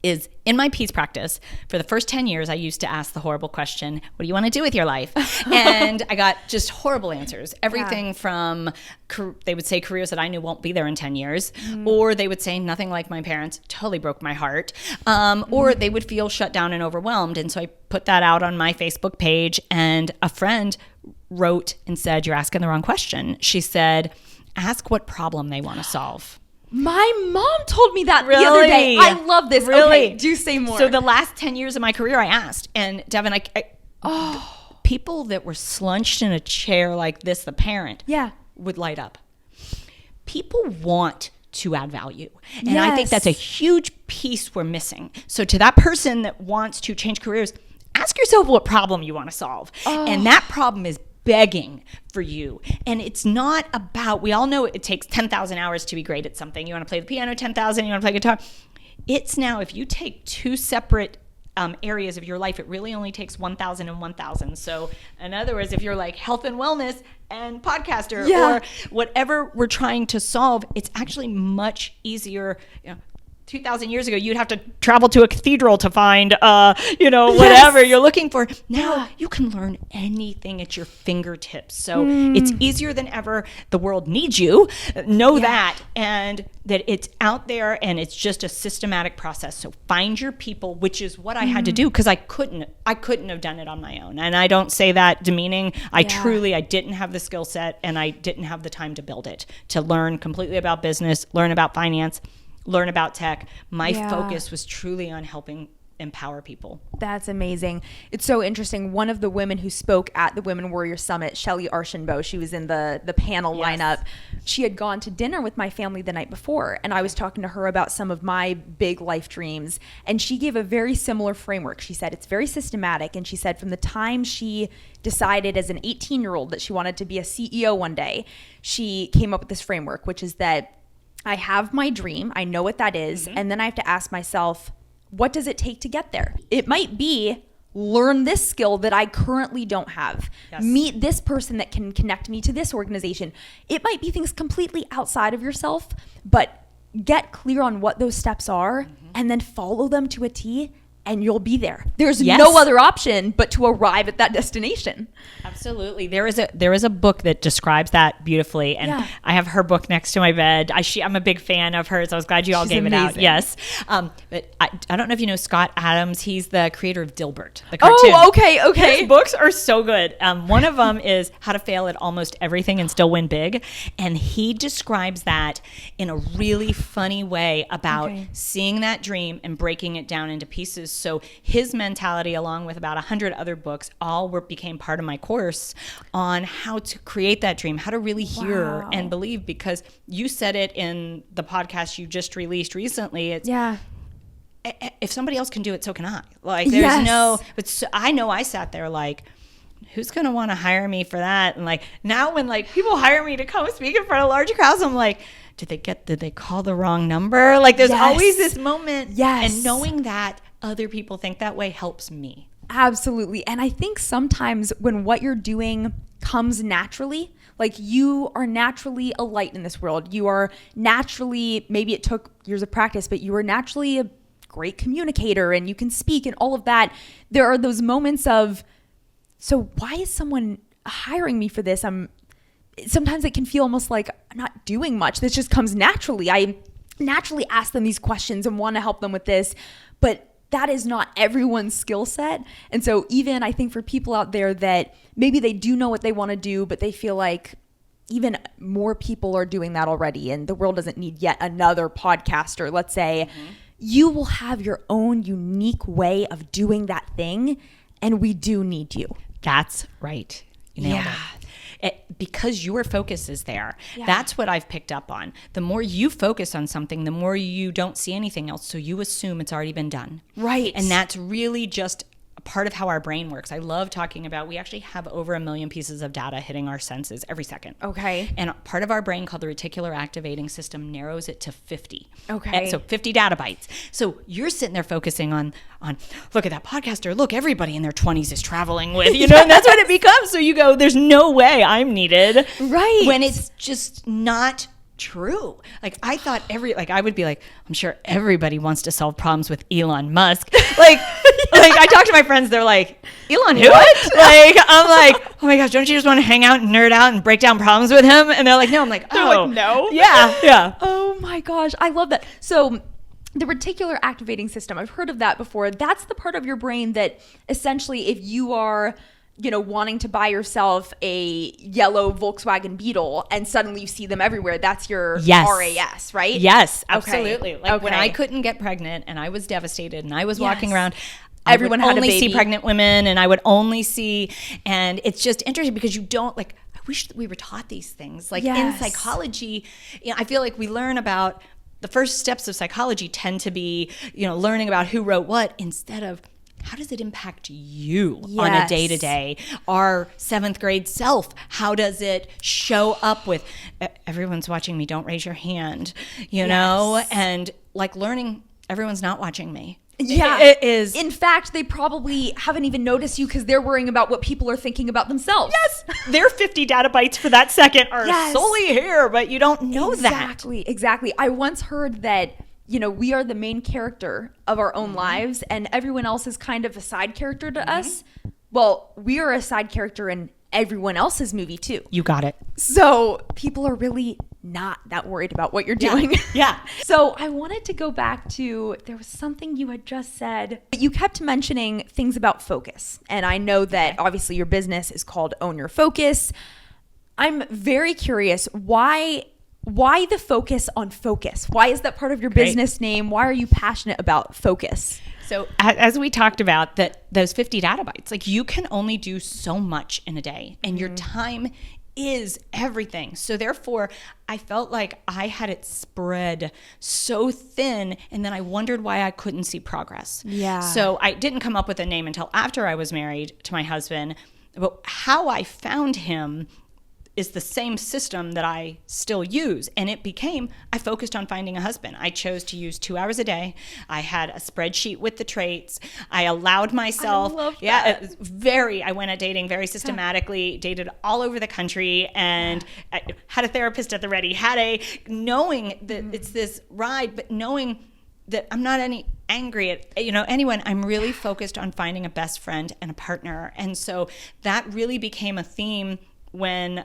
is in my peace practice, for the first 10 years, I used to ask the horrible question, what do you want to do with your life? And I got just horrible answers. Everything from, they would say careers that I knew won't be there in 10 years, or they would say nothing like my parents, totally broke my heart, or they would feel shut down and overwhelmed. And so I put that out on my Facebook page, and a friend wrote and said, you're asking the wrong question. She said, ask what problem they want to solve. My mom told me that the other day. I love this. Really? Okay, do say more. So the last 10 years of my career, I asked. And Devin, people that were slunched in a chair like this, the parent, would light up. People want to add value. And I think that's a huge piece we're missing. So to that person that wants to change careers, ask yourself what problem you want to solve. And that problem is begging for you. And it's not about, we all know it takes 10,000 hours to be great at something. You want to play the piano 10,000, you want to play guitar. It's now, if you take two separate areas of your life, it really only takes 1,000 and 1,000. So in other words, if you're like health and wellness and podcaster or whatever we're trying to solve, it's actually much easier. 2,000 years ago, you'd have to travel to a cathedral to find, whatever you're looking for. Now you can learn anything at your fingertips. So it's easier than ever. The world needs you. Know that, and that it's out there, and it's just a systematic process. So find your people, which is what I had to do, because I couldn't have done it on my own. And I don't say that demeaning. I didn't have the skill set, and I didn't have the time to build it, to learn completely about business, learn about finance, learn about tech. My focus was truly on helping empower people. That's amazing. It's so interesting. One of the women who spoke at the Women Warrior Summit, Shelly Archambault, she was in the panel lineup. She had gone to dinner with my family the night before, and I was talking to her about some of my big life dreams, and she gave a very similar framework. She said it's very systematic, and she said from the time she decided as an 18-year-old that she wanted to be a CEO one day, she came up with this framework, which is that I have my dream, I know what that is, and then I have to ask myself, what does it take to get there? It might be learn this skill that I currently don't have. Meet this person that can connect me to this organization. It might be things completely outside of yourself, but get clear on what those steps are and then follow them to a T and you'll be there. There's Yes. no other option but to arrive at that destination. Absolutely. There is a book that describes that beautifully, and Yeah. I have her book next to my bed. I'm a big fan of hers. I was glad you all She's gave it out. amazing. Yes. But I don't know if you know Scott Adams. He's the creator of Dilbert, the cartoon. Oh, okay. His books are so good. One of them is How to Fail at Almost Everything and Still Win Big. And he describes that in a really funny way about seeing that dream and breaking it down into pieces. So his mentality, along with about 100 other books, became part of my course on how to create that dream, how to really hear and believe. Because you said it in the podcast you just released recently. It's if somebody else can do it, so can I. Like, there's I know I sat there like, who's going to want to hire me for that? And like, now when like people hire me to come speak in front of large crowds, I'm like, did they call the wrong number? Like, there's always this moment. Yes. And knowing that other people think that way helps me. Absolutely. And I think sometimes when what you're doing comes naturally, like you are naturally a light in this world. You are naturally, maybe it took years of practice, but you are naturally a great communicator and you can speak and all of that. There are those moments of, so why is someone hiring me for this? Sometimes it can feel almost like I'm not doing much. This just comes naturally. I naturally ask them these questions and want to help them with this, but that is not everyone's skill set. And so even I think for people out there that maybe they do know what they want to do, but they feel like even more people are doing that already and the world doesn't need yet another podcaster, let's say, you will have your own unique way of doing that thing. And we do need you. That's right. You nailed it. Because your focus is there. That's what I've picked up on. The more you focus on something, the more you don't see anything else. So you assume it's already been done. Right. And that's really just a part of how our brain works. I love talking about, we actually have over 1 million pieces of data hitting our senses every second. Okay. And part of our brain called the reticular activating system narrows it to 50. Okay. So 50 data bytes. So you're sitting there focusing on look at that podcaster, look, everybody in their 20s is traveling with, and that's what it becomes. So you go, there's no way I'm needed. Right. When it's just not true. Like, I thought I would be like, I'm sure everybody wants to solve problems with Elon Musk. Like I talk to my friends, they're like, Elon who? Like, I'm like, oh my gosh, don't you just want to hang out and nerd out and break down problems with him? And they're like, no. I'm like, They're like, no. Yeah. Oh my gosh, I love that. So the reticular activating system, I've heard of that before. That's the part of your brain that essentially, if you are wanting to buy yourself a yellow Volkswagen Beetle and suddenly you see them everywhere, that's your RAS, right? Yes, absolutely. Okay. Like when I couldn't get pregnant and I was devastated and I was walking around, everyone I would had a only baby. see pregnant women, and I would only see, and it's just interesting because you don't, like, I wish that we were taught these things. Like in psychology, I feel like we learn about the first steps of psychology tend to be, learning about who wrote what instead of how does it impact you on a day-to-day? Our 7th grade self, how does it show up with everyone's watching me, don't raise your hand, know? And like learning everyone's not watching me. Yeah. It is. In fact, they probably haven't even noticed you because they're worrying about what people are thinking about themselves. Yes. Their 50 data bytes for that second are solely here, but you don't know that. Exactly. I once heard that we are the main character of our own lives and everyone else is kind of a side character to us. Well, we are a side character in everyone else's movie too. You got it. So people are really not that worried about what you're doing. Yeah. So I wanted to go back to, there was something you had just said. You kept mentioning things about focus. And I know that obviously your business is called Own Your Focus. I'm very curious, why the focus on focus? Why is that part of your business name? Why are you passionate about focus? So as we talked about, that those 50 data bytes, like you can only do so much in a day and your time is everything. So therefore, I felt like I had it spread so thin and then I wondered why I couldn't see progress. Yeah. So I didn't come up with a name until after I was married to my husband. But how I found him is the same system that I still use. And it became, I focused on finding a husband. I chose to use 2 hours a day. I had a spreadsheet with the traits. I allowed myself. I love that. Yeah, it was I went at dating very systematically, dated all over the country, and I had a therapist at the ready, knowing that it's this ride, but knowing that I'm not angry at, anyone. I'm really focused on finding a best friend and a partner. And so that really became a theme when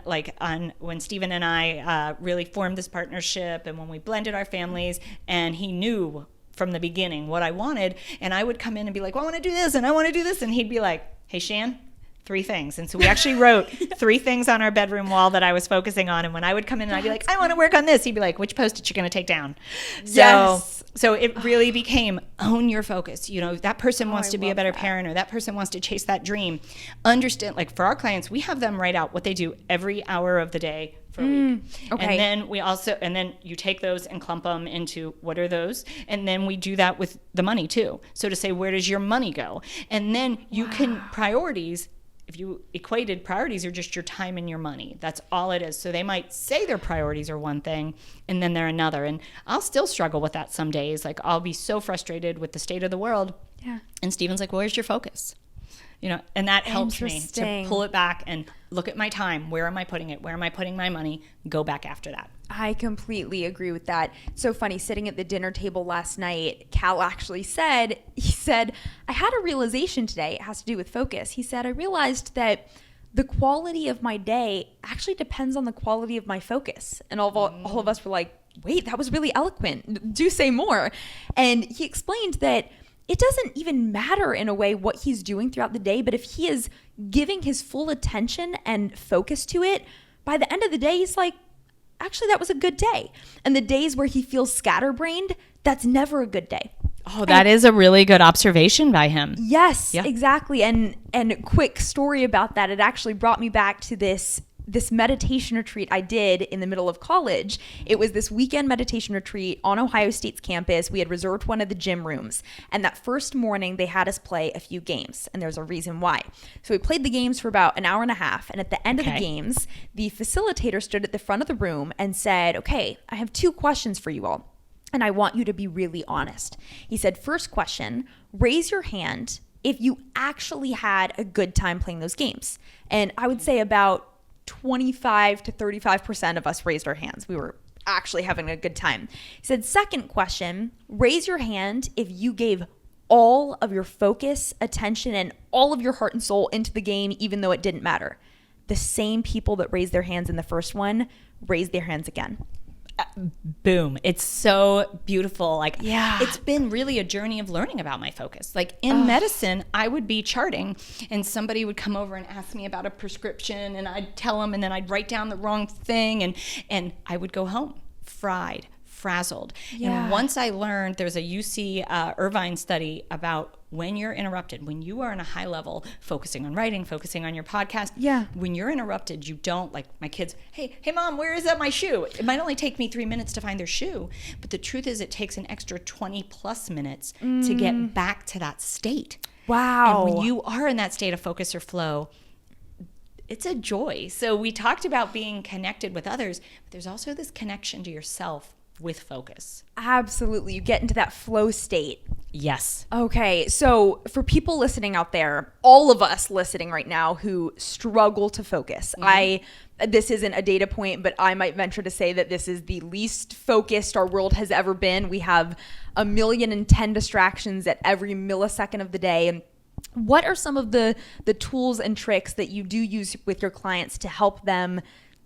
Stephen and I really formed this partnership, and when we blended our families, and he knew from the beginning what I wanted. And I would come in and be like, well, I want to do this and I want to do this. And he'd be like, hey, Shan, 3 things. And so we actually wrote 3 things on our bedroom wall that I was focusing on. And when I would come in and I'd be like, I want to work on this, he'd be like, which post-it you going to take down? So it really became own your focus. That person wants to be a better parent, or that person wants to chase that dream. Understand, like for our clients, we have them write out what they do every hour of the day for a week. Okay. And then you take those and clump them into what are those? And then we do that with the money too. So to say, where does your money go? And then you can priorities. If you equated, priorities are just your time and your money. That's all it is. So they might say their priorities are one thing and then they're another. And I'll still struggle with that some days. Like I'll be so frustrated with the state of the world. Yeah. And Stephen's like, well, where's your focus? And that helps me to pull it back and look at my time. Where am I putting it? Where am I putting my money? Go back after that. I completely agree with that. So funny, sitting at the dinner table last night, Cal actually said, I had a realization today. It has to do with focus. He said, I realized that the quality of my day actually depends on the quality of my focus. And all of us were like, wait, that was really eloquent. Do say more. And he explained that it doesn't even matter in a way what he's doing throughout the day, but if he is giving his full attention and focus to it, by the end of the day, he's like, actually, that was a good day. And the days where he feels scatterbrained, that's never a good day. Oh, that is a really good observation by him. Yes, exactly. And quick story about that. It actually brought me back to this meditation retreat I did in the middle of college. It was this weekend meditation retreat on Ohio State's campus. We had reserved one of the gym rooms. And that first morning, they had us play a few games. And there's a reason why. So we played the games for about an hour and a half. And at the end of the games, the facilitator stood at the front of the room and said, okay, I have 2 questions for you all. And I want you to be really honest. He said, first question, raise your hand if you actually had a good time playing those games. And I would say about 25 to 35% of us raised our hands. We were actually having a good time. He said, second question, raise your hand if you gave all of your focus, attention, and all of your heart and soul into the game, even though it didn't matter. The same people that raised their hands in the first one raised their hands again. Boom. It's so beautiful. It's been really a journey of learning about my focus. Like in medicine, I would be charting and somebody would come over and ask me about a prescription and I'd tell them and then I'd write down the wrong thing and I would go home fried, frazzled. Yeah. And once I learned, there's a UC Irvine study about when you're interrupted, when you are in a high level, focusing on writing, focusing on your podcast, when you're interrupted, you don't, like my kids, hey mom, where is my shoe? It might only take me 3 minutes to find their shoe, but the truth is it takes an extra 20 plus minutes to get back to that state. Wow. And when you are in that state of focus or flow, it's a joy. So we talked about being connected with others, but there's also this connection to yourself with focus. Absolutely. You get into that flow state. Yes. Okay. So for people listening out there, all of us listening right now who struggle to focus, this isn't a data point, but I might venture to say that this is the least focused our world has ever been. We have 1,010,000 distractions at every millisecond of the day. And what are some of the tools and tricks that you do use with your clients to help them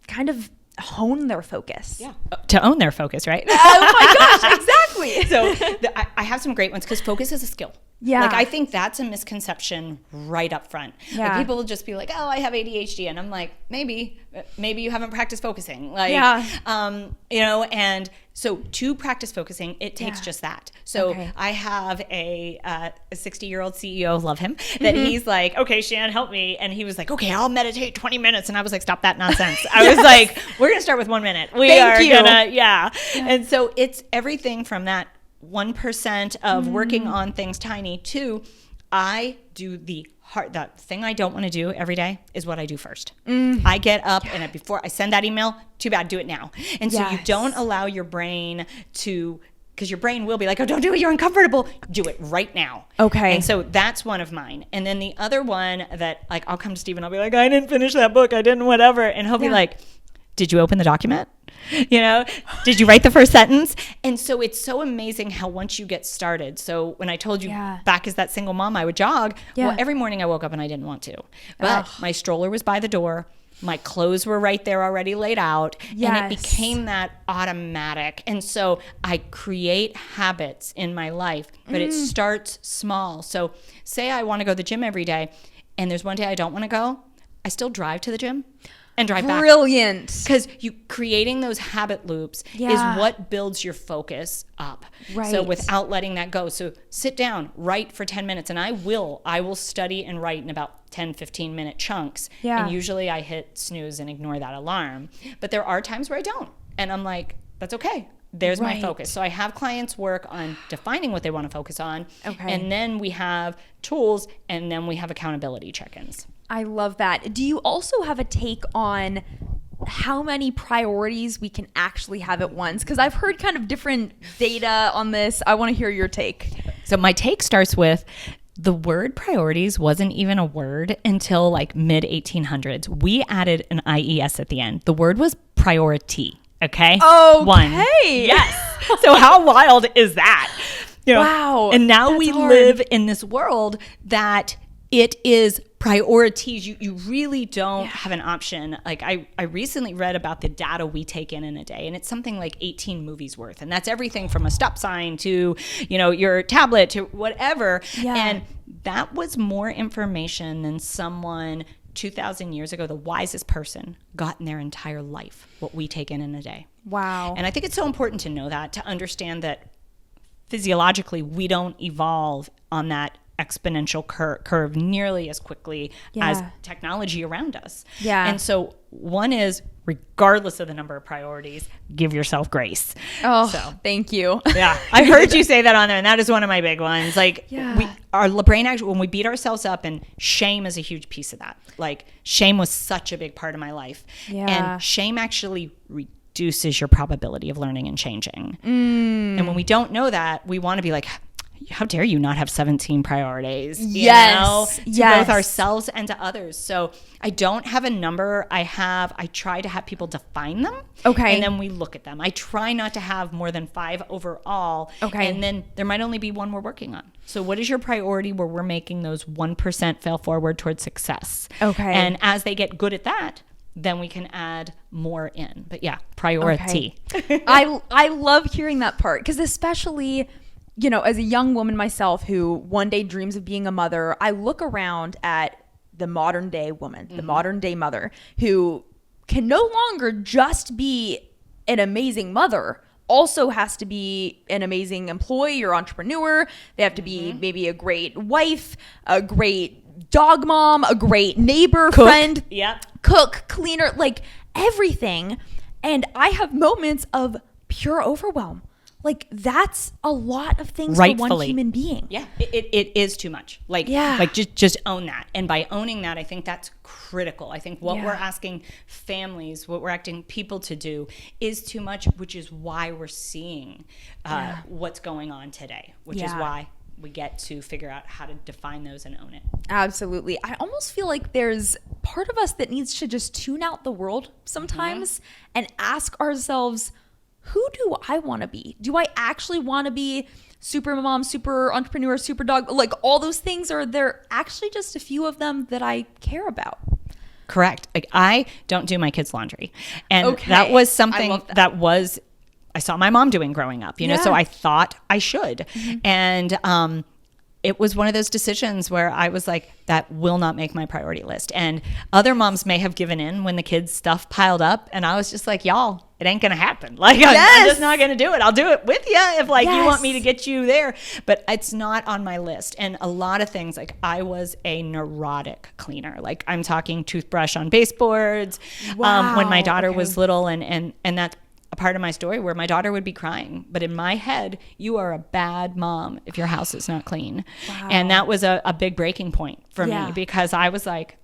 kind of hone their focus? Yeah. To own their focus, right? Oh my gosh, exactly. So I have some great ones because focus is a skill. Yeah. Like I think that's a misconception right up front. Yeah. Like people will just be like, oh, I have ADHD. And I'm like, maybe you haven't practiced focusing. Like, and so to practice focusing, it takes just that. So I have a 60-year-old CEO, love him, that he's like, okay, Shan, help me. And he was like, okay, I'll meditate 20 minutes. And I was like, stop that nonsense. I was like, we're going to start with 1 minute. And so it's everything from that 1% of working on things tiny to I do the thing I don't want to do every day is what I do first. I get up and before I send that email, too bad, do it now. And so you don't allow your brain to, because your brain will be like, oh, don't do it, you're uncomfortable. Do it right now. Okay. And so that's one of mine. And then the other one that like I'll come to Steve and I'll be like, I didn't finish that book, I didn't whatever. And he'll be like, did you open the document? Did you write the first sentence? And so it's so amazing how once you get started. So when I told you back as that single mom, I would jog. Well, every morning I woke up and I didn't want to, but my stroller was by the door. My clothes were right there already laid out, and it became that automatic. And so I create habits in my life, but it starts small. So say I want to go to the gym every day, and there's one day I don't want to go, I still drive to the gym and drive back. Brilliant. Because you creating those habit loops is what builds your focus up. Right. So without letting that go. So sit down, write for 10 minutes. And I will study and write in about 10, 15 minute chunks. Yeah. And usually I hit snooze and ignore that alarm. But there are times where I don't. And I'm like, that's okay. There's my focus. So I have clients work on defining what they want to focus on. Okay. And then we have tools, and then we have accountability check-ins. I love that. Do you also have a take on how many priorities we can actually have at once? Because I've heard kind of different data on this. I want to hear your take. So my take starts with the word priorities wasn't even a word until like mid 1800s. We added an IES at the end. The word was priority. Okay. Okay. One. Yes. So how wild is that? Wow. And now that's we hard. live in this world that it is priorities. You really don't have an option. Like I recently read about the data we take in a day, and it's something like 18 movies worth. And that's everything from a stop sign to, your tablet to whatever. Yeah. And that was more information than someone 2,000 years ago, the wisest person, got in their entire life, what we take in a day. Wow. And I think it's so important to know that, to understand that physiologically we don't evolve on that exponential curve nearly as quickly as technology around us. Yeah. And so one is, regardless of the number of priorities, give yourself grace. Oh, thank you. Yeah. I heard you say that on there, and that is one of my big ones. Like our brain actually, when we beat ourselves up, and shame is a huge piece of that. Like shame was such a big part of my life. Yeah. And shame actually reduces your probability of learning and changing. And when we don't know that, we want to be like, how dare you not have 17 priorities, to both ourselves and to others. So I don't have a number. I try to have people define them. Okay. And then we look at them. I try not to have more than 5 overall. Okay. And then there might only be one we're working on. So what is your priority where we're making those 1% fail forward towards success? Okay. And as they get good at that, then we can add more in. But priority. Okay. I love hearing that part, because especially, as a young woman myself who one day dreams of being a mother, I look around at the modern day woman, the modern day mother, who can no longer just be an amazing mother, also has to be an amazing employee or entrepreneur. They have to be maybe a great wife, a great dog mom, a great neighbor, friend, cook, cleaner, like everything. And I have moments of pure overwhelm. Like that's a lot of things for one human being. Yeah, it is too much. Like just own that. And by owning that, I think that's critical. I think what we're asking families, what we're asking people to do is too much, which is why we're seeing what's going on today, which is why we get to figure out how to define those and own it. Absolutely. I almost feel like there's part of us that needs to just tune out the world sometimes and ask ourselves, who do I want to be? Do I actually want to be super mom, super entrepreneur, super dog, like all those things? Or are there actually just a few of them that I care about? Correct. Like I don't do my kids' laundry. And that was something that was, I saw my mom doing growing up, so I thought I should. And it was one of those decisions where I was like, that will not make my priority list. And other moms may have given in when the kids' stuff piled up. And I was just like, y'all, it ain't going to happen. Like, I'm just not going to do it. I'll do it with you if you want me to get you there. But it's not on my list. And a lot of things, like I was a neurotic cleaner. Like I'm talking toothbrush on baseboards. When my daughter was little, and that's a part of my story where my daughter would be crying. But in my head, you are a bad mom if your house is not clean. And that was a big breaking point for me, because I was like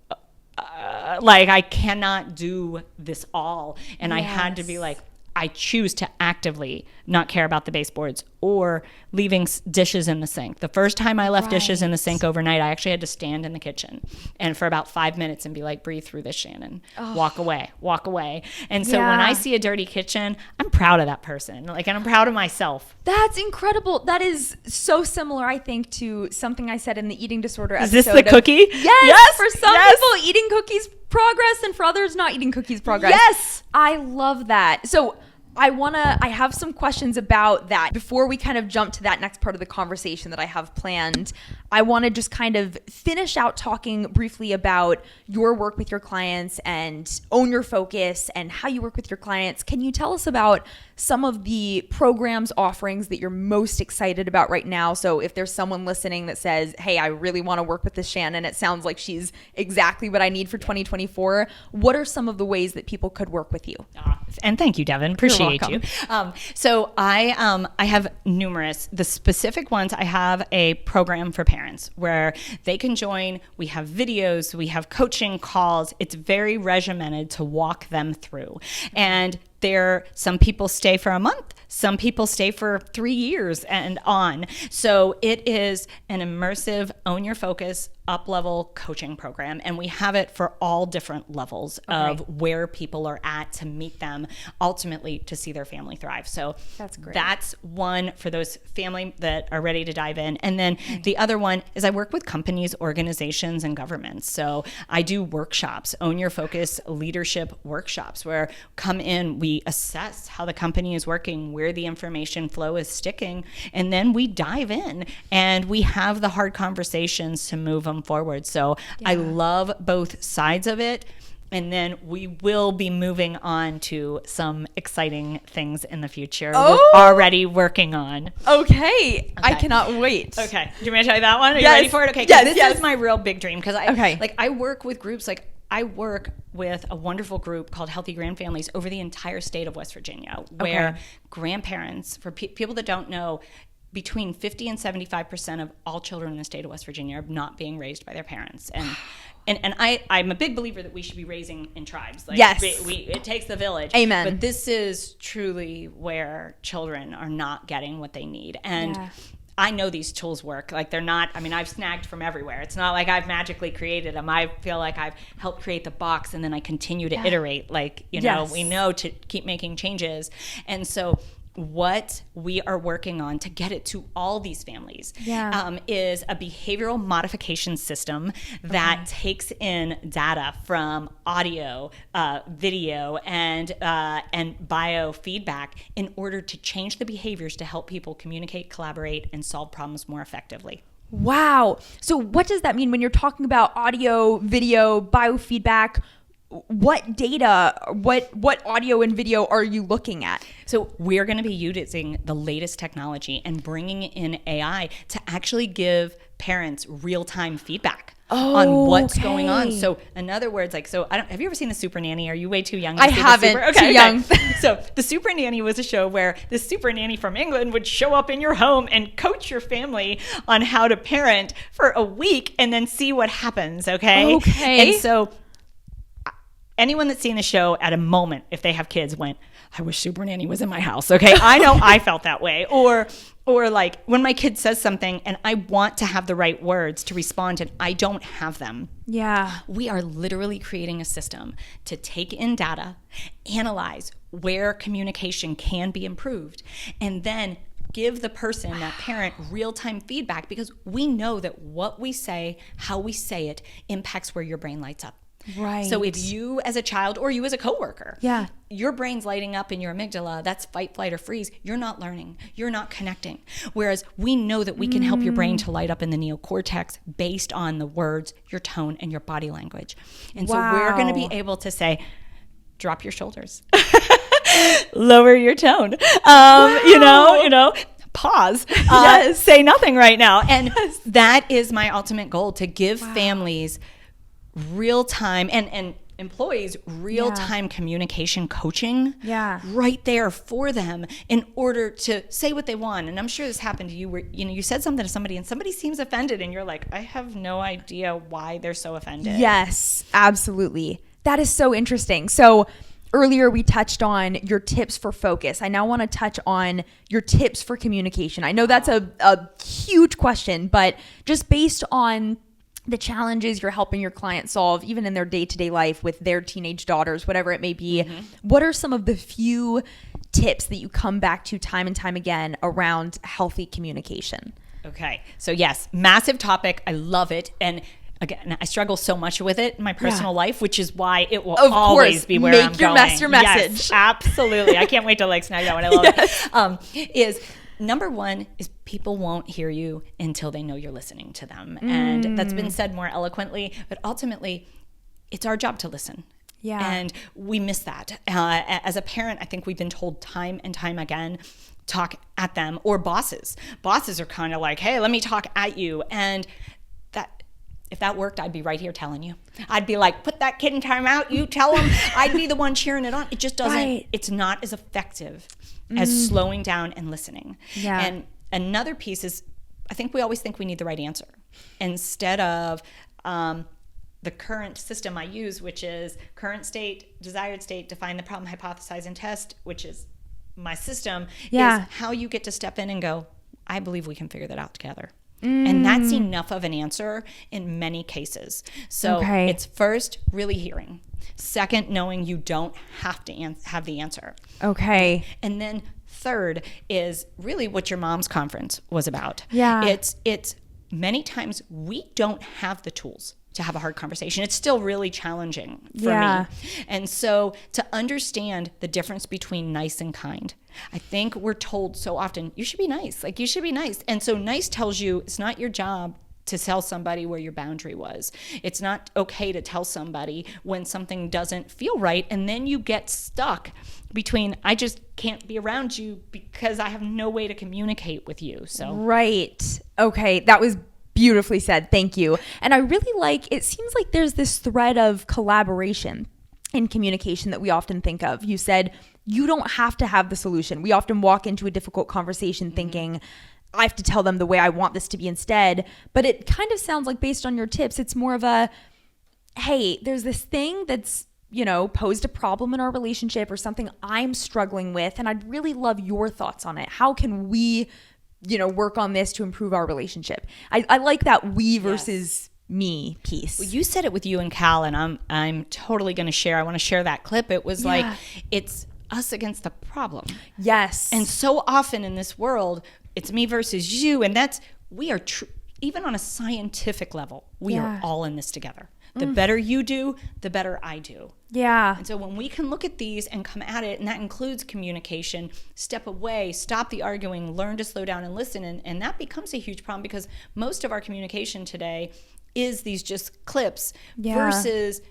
I cannot do this all. And I had to be like, I choose to actively not care about the baseboards or leaving dishes in the sink. The first time I left dishes in the sink overnight, I actually had to stand in the kitchen and for about 5 minutes and be like, breathe through this, Shannon. Walk away. And so when I see a dirty kitchen, I'm proud of that person. Like, and I'm proud of myself. That's incredible. That is so similar, I think, to something I said in the eating disorder episode. Is this the cookie? Yes. For some people, eating cookies progress, and for others, not eating cookies progress. Yes. I love that. So I have some questions about that. Before we kind of jump to that next part of the conversation that I have planned, I want to just kind of finish out talking briefly about your work with your clients and own your focus and how you work with your clients. Can you tell us about some of the programs, offerings that you're most excited about right now? So if there's someone listening that says, hey, I really want to work with this Shannon, it sounds like she's exactly what I need for 2024. What are some of the ways that people could work with you? And thank you, Devin. Appreciate you. So I have numerous. The specific ones, I have a program for parents where they can join. We have videos, we have coaching calls. It's very regimented to walk them through. And some people stay for a month, some people stay for 3 years and on. So it is an immersive, own your focus, up-level coaching program. And we have it for all different levels of where people are at to meet them, ultimately to see their family thrive. So that's great. That's one for those family that are ready to dive in. And then the other one is I work with companies, organizations, and governments. So I do workshops, own your focus leadership workshops, where come in, we assess how the company is working, where the information flow is sticking, and then we dive in and we have the hard conversations to move them forward. So I love both sides of it. And then we will be moving on to some exciting things in the future we're already working on. Okay. I cannot wait. Okay. Do you want me to tell you that one? Are you ready for it? Okay. This is my real big dream because I work with groups like I work with a wonderful group called Healthy Grand Families over the entire state of West Virginia, where grandparents, for people that don't know, between 50 and 75% of all children in the state of West Virginia are not being raised by their parents. And I'm a big believer that we should be raising in tribes. Like, yes. It takes the village. Amen. But this is truly where children are not getting what they need. And I know these tools work. Like, they're not, I mean, I've snagged from everywhere. It's not like I've magically created them. I feel like I've helped create the box and then I continue to iterate. Like, you know, we know to keep making changes. And so what we are working on to get it to all these families is a behavioral modification system that takes in data from audio, video, and biofeedback in order to change the behaviors to help people communicate, collaborate, and solve problems more effectively. Wow. So what does that mean when you're talking about audio, video, biofeedback? What data, what audio and video are you looking at? So we're going to be using the latest technology and bringing in AI to actually give parents real-time feedback on what's going on. So in other words, like, have you ever seen The Super Nanny? Are you way too young? I haven't. Too young. So The Super Nanny was a show where the super nanny from England would show up in your home and coach your family on how to parent for a week and then see what happens. Okay. And so anyone that's seen the show at a moment, if they have kids, went, I wish Super Nanny was in my house. Okay. I know I felt that way. Or like when my kid says something and I want to have the right words to respond and I don't have them. Yeah. We are literally creating a system to take in data, analyze where communication can be improved, and then give the person, that parent, real-time feedback, because we know that what we say, how we say it, impacts where your brain lights up. Right. So if you as a child or you as a coworker, your brain's lighting up in your amygdala, that's fight, flight, or freeze, you're not learning. You're not connecting. Whereas we know that we can help your brain to light up in the neocortex based on the words, your tone, and your body language. And so we're going to be able to say, drop your shoulders, lower your tone, you know, pause, say nothing right now. And that is my ultimate goal, to give families real-time and employees real-time communication coaching right there for them in order to say what they want. And I'm sure this happened to you where, you know, you said something to somebody and somebody seems offended and you're like, I have no idea why they're so offended. Yes, absolutely. That is so interesting. So earlier we touched on your tips for focus. I now want to touch on your tips for communication. I know that's a huge question, but just based on the challenges you're helping your clients solve, even in their day-to-day life with their teenage daughters, whatever it may be, what are some of the few tips that you come back to time and time again around healthy communication? Okay. So yes, massive topic. I love it. And again, I struggle so much with it in my personal life, which is why it will always be where I'm going. Make your mess your message. Yes, absolutely. I can't wait to snag that one. I love it. Is number one is people won't hear you until they know you're listening to them. And that's been said more eloquently, but ultimately it's our job to listen. Yeah. And we miss that. As a parent, I think we've been told time and time again, talk at them, or bosses. Bosses are kind of like, hey, let me talk at you. And that, if that worked, I'd be right here telling you. I'd be like, put that kid in timeout, you tell him. I'd be the one cheering it on. It just doesn't, it's not as effective as slowing down and listening. Yeah. And another piece is, I think we always think we need the right answer instead of the current system I use, which is current state, desired state, define the problem, hypothesize, and test, which is my system, is how you get to step in and go, I believe we can figure that out together. And that's enough of an answer in many cases. So it's first, really hearing. Second, knowing you don't have to have the answer. Okay. And then third is really what your mom's conference was about. Yeah. It's many times we don't have the tools to have a hard conversation. It's still really challenging for me. And so to understand the difference between nice and kind, I think we're told so often, you should be nice. Like, you should be nice. And so nice tells you it's not your job to tell somebody where your boundary was. It's not okay to tell somebody when something doesn't feel right. And then you get stuck between, I just can't be around you because I have no way to communicate with you. So right. Okay. That was beautifully said. Thank you. And I really like, it seems like there's this thread of collaboration in communication that we often think of. You said you don't have to have the solution. We often walk into a difficult conversation thinking, I have to tell them the way I want this to be instead. But it kind of sounds like, based on your tips, it's more of a, hey, there's this thing that's, posed a problem in our relationship or something I'm struggling with, and I'd really love your thoughts on it. How can we work on this to improve our relationship? I like that we versus me piece. Well, you said it with you and Cal, and I'm totally going to share. I want to share that clip. It was like, it's us against the problem. Yes. And so often in this world, it's me versus you. And we are even on a scientific level, we are all in this together. The better you do, the better I do. Yeah. And so when we can look at these and come at it, and that includes communication, step away, stop the arguing, learn to slow down and listen. And that becomes a huge problem, because most of our communication today is these just clips versus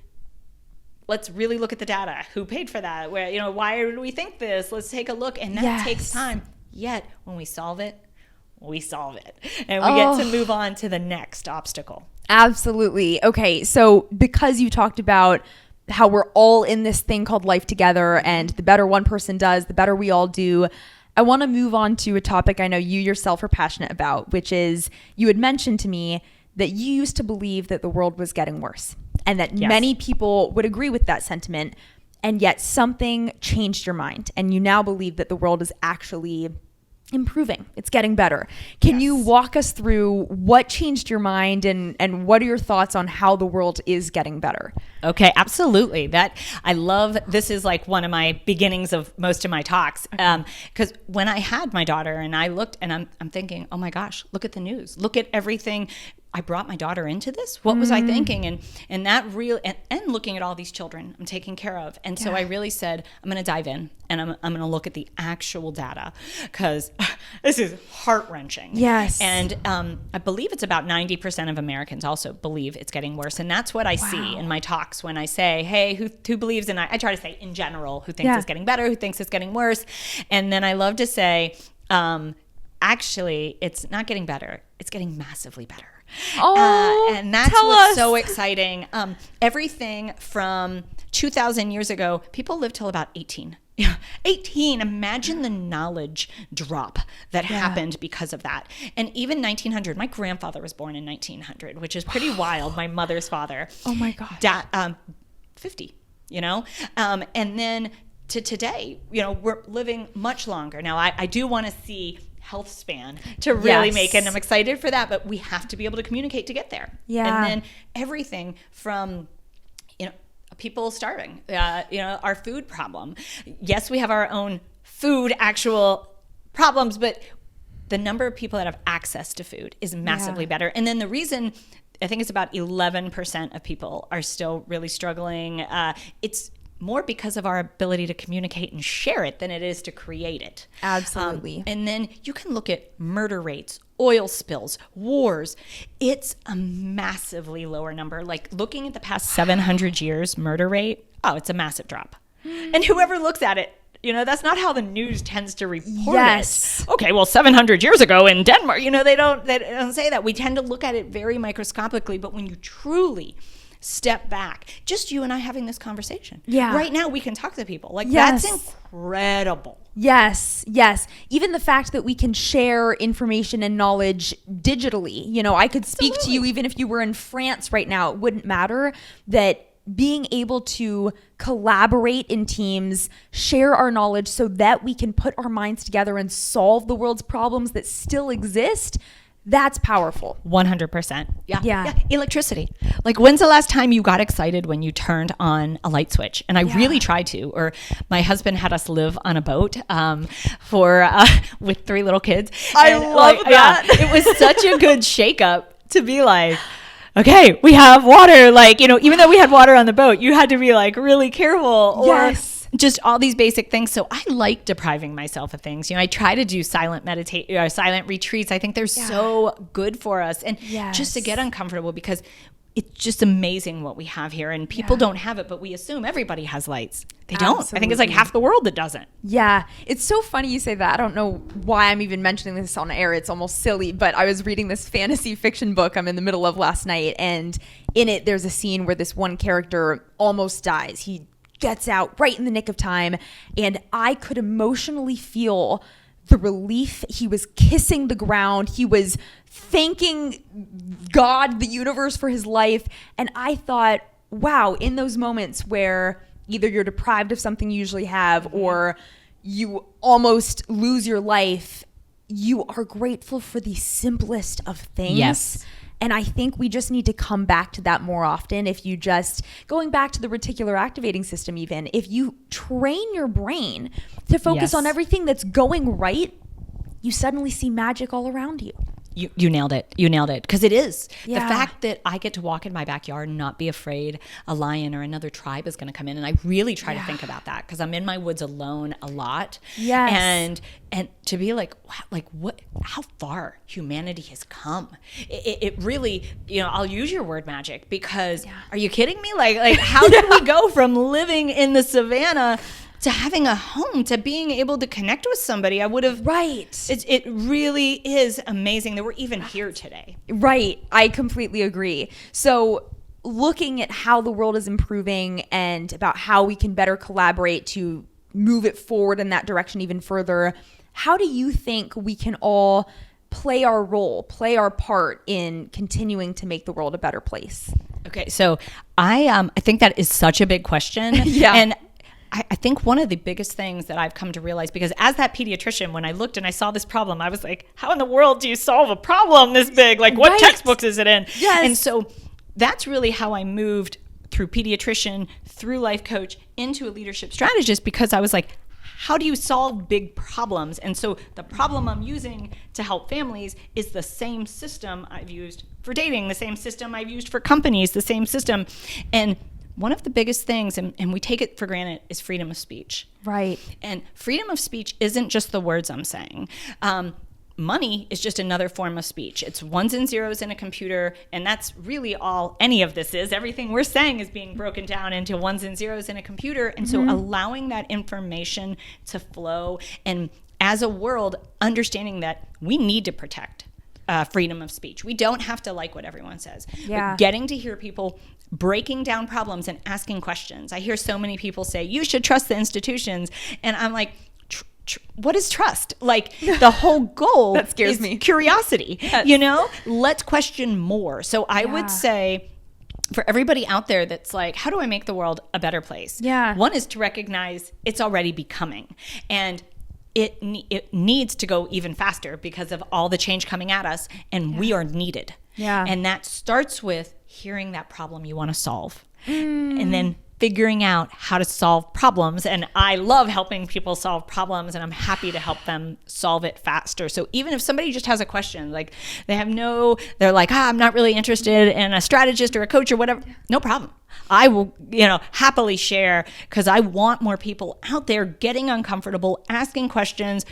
let's really look at the data. Who paid for that? Where, why do we think this? Let's take a look. And that takes time. Yet when we solve it, we solve it. And we get to move on to the next obstacle. Absolutely. Okay. So because you talked about how we're all in this thing called life together, and the better one person does, the better we all do, I want to move on to a topic I know you yourself are passionate about, which is, you had mentioned to me that you used to believe that the world was getting worse, and that many people would agree with that sentiment. And yet something changed your mind, and you now believe that the world is actually improving. It's getting better. Can you walk us through what changed your mind, and what are your thoughts on how the world is getting better? Okay, absolutely. I love, this is like one of my beginnings of most of my talks. Because when I had my daughter and I looked, and I'm thinking, oh my gosh, look at the news. Look at everything. I brought my daughter into this. What was I thinking? And that and looking at all these children I'm taking care of. And so I really said, I'm going to dive in, and I'm going to look at the actual data, because this is heart-wrenching. Yes. And I believe it's about 90% of Americans also believe it's getting worse. And that's what I see in my talks when I say, hey, who believes in, I try to say in general, who thinks it's getting better, who thinks it's getting worse. And then I love to say, actually, it's not getting better. It's getting massively better. And that's what's so exciting. Everything from 2,000 years ago, people lived till about 18. 18. Imagine the knowledge drop that happened because of that. And even 1900, my grandfather was born in 1900, which is pretty wild. My mother's father. Oh my gosh. 50. And then to today, we're living much longer. Now, I do want to see health span to really make it, and I'm excited for that, but we have to be able to communicate to get there. Yeah. And then everything from, people starving, our food problem. Yes, we have our own food actual problems, but the number of people that have access to food is massively better. And then the reason, I think it's about 11% of people are still really struggling. It's more because of our ability to communicate and share it than it is to create it. Absolutely. And then you can look at murder rates, oil spills, wars. It's a massively lower number. Like looking at the past 700 years murder rate, it's a massive drop. And whoever looks at it, that's not how the news tends to report it. Okay, well, 700 years ago in Denmark, they don't say that. We tend to look at it very microscopically, but when you truly step back, just you and I having this conversation. Yeah. Right now we can talk to people. That's incredible. Yes. Even the fact that we can share information and knowledge digitally. I could speak to you even if you were in France right now. It wouldn't matter. That being able to collaborate in teams, share our knowledge so that we can put our minds together and solve the world's problems that still exist. That's powerful. 100%. Yeah. Electricity. When's the last time you got excited when you turned on a light switch? And I really tried to. Or my husband had us live on a boat with 3 little kids. I love that. It was such a good shakeup to be like, okay, we have water. Even though we had water on the boat, you had to be really careful. Or just all these basic things. So I like depriving myself of things. I try to do silent retreats. I think they're so good for us. And just to get uncomfortable, because it's just amazing what we have here. And people don't have it, but we assume everybody has lights. They don't. Absolutely. I think it's half the world that doesn't. Yeah. It's so funny you say that. I don't know why I'm even mentioning this on air. It's almost silly, but I was reading this fantasy fiction book I'm in the middle of last night. And in it, there's a scene where this one character almost dies. He gets out right in the nick of time, and I could emotionally feel the relief. He was kissing the ground. He was thanking God, the universe, for his life. And I thought, wow, in those moments where either you're deprived of something you usually have or you almost lose your life, you are grateful for the simplest of things. Yes. And I think we just need to come back to that more often. If you just, going back to the reticular activating system even, if you train your brain to focus on everything that's going right, you suddenly see magic all around you. You nailed it. You nailed it. Because it is. The fact that I get to walk in my backyard and not be afraid a lion or another tribe is going to come in. And I really try to think about that because I'm in my woods alone a lot. Yes. And to be like, wow, what, how far humanity has come. It really, I'll use your word magic because are you kidding me? How did we go from living in the savannah to having a home, to being able to connect with somebody? I would have. Right. It really is amazing that we're even here today. Right. I completely agree. So looking at how the world is improving and about how we can better collaborate to move it forward in that direction even further, how do you think we can all play our role, play our part in continuing to make the world a better place? Okay. So I think that is such a big question. And I think one of the biggest things that I've come to realize, because as that pediatrician, when I looked and I saw this problem, I was like, how in the world do you solve a problem this big? What textbooks is it in? Yes. And so that's really how I moved through pediatrician, through life coach, into a leadership strategist, because I was like, how do you solve big problems? And so the problem I'm using to help families is the same system I've used for dating, the same system I've used for companies, the same system. And one of the biggest things, and we take it for granted, is freedom of speech. Right. And freedom of speech isn't just the words I'm saying. Money is just another form of speech. It's ones and zeros in a computer, and that's really all any of this is. Everything we're saying is being broken down into ones and zeros in a computer. And so allowing that information to flow, and as a world, understanding that we need to protect freedom of speech. We don't have to like what everyone says. But getting to hear people breaking down problems and asking questions. I hear so many people say, you should trust the institutions. And I'm like, what is trust? The whole goal that scares is me. Curiosity. Let's question more. So I would say for everybody out there that's like, how do I make the world a better place? Yeah. One is to recognize it's already becoming. And it needs to go even faster because of all the change coming at us, and we are needed. Yeah. And that starts with hearing that problem you want to solve. And then figuring out how to solve problems. And I love helping people solve problems, and I'm happy to help them solve it faster. So even if somebody just has a question, like they're like, I'm not really interested in a strategist or a coach or whatever, no problem. I will, happily share, because I want more people out there getting uncomfortable, asking questions,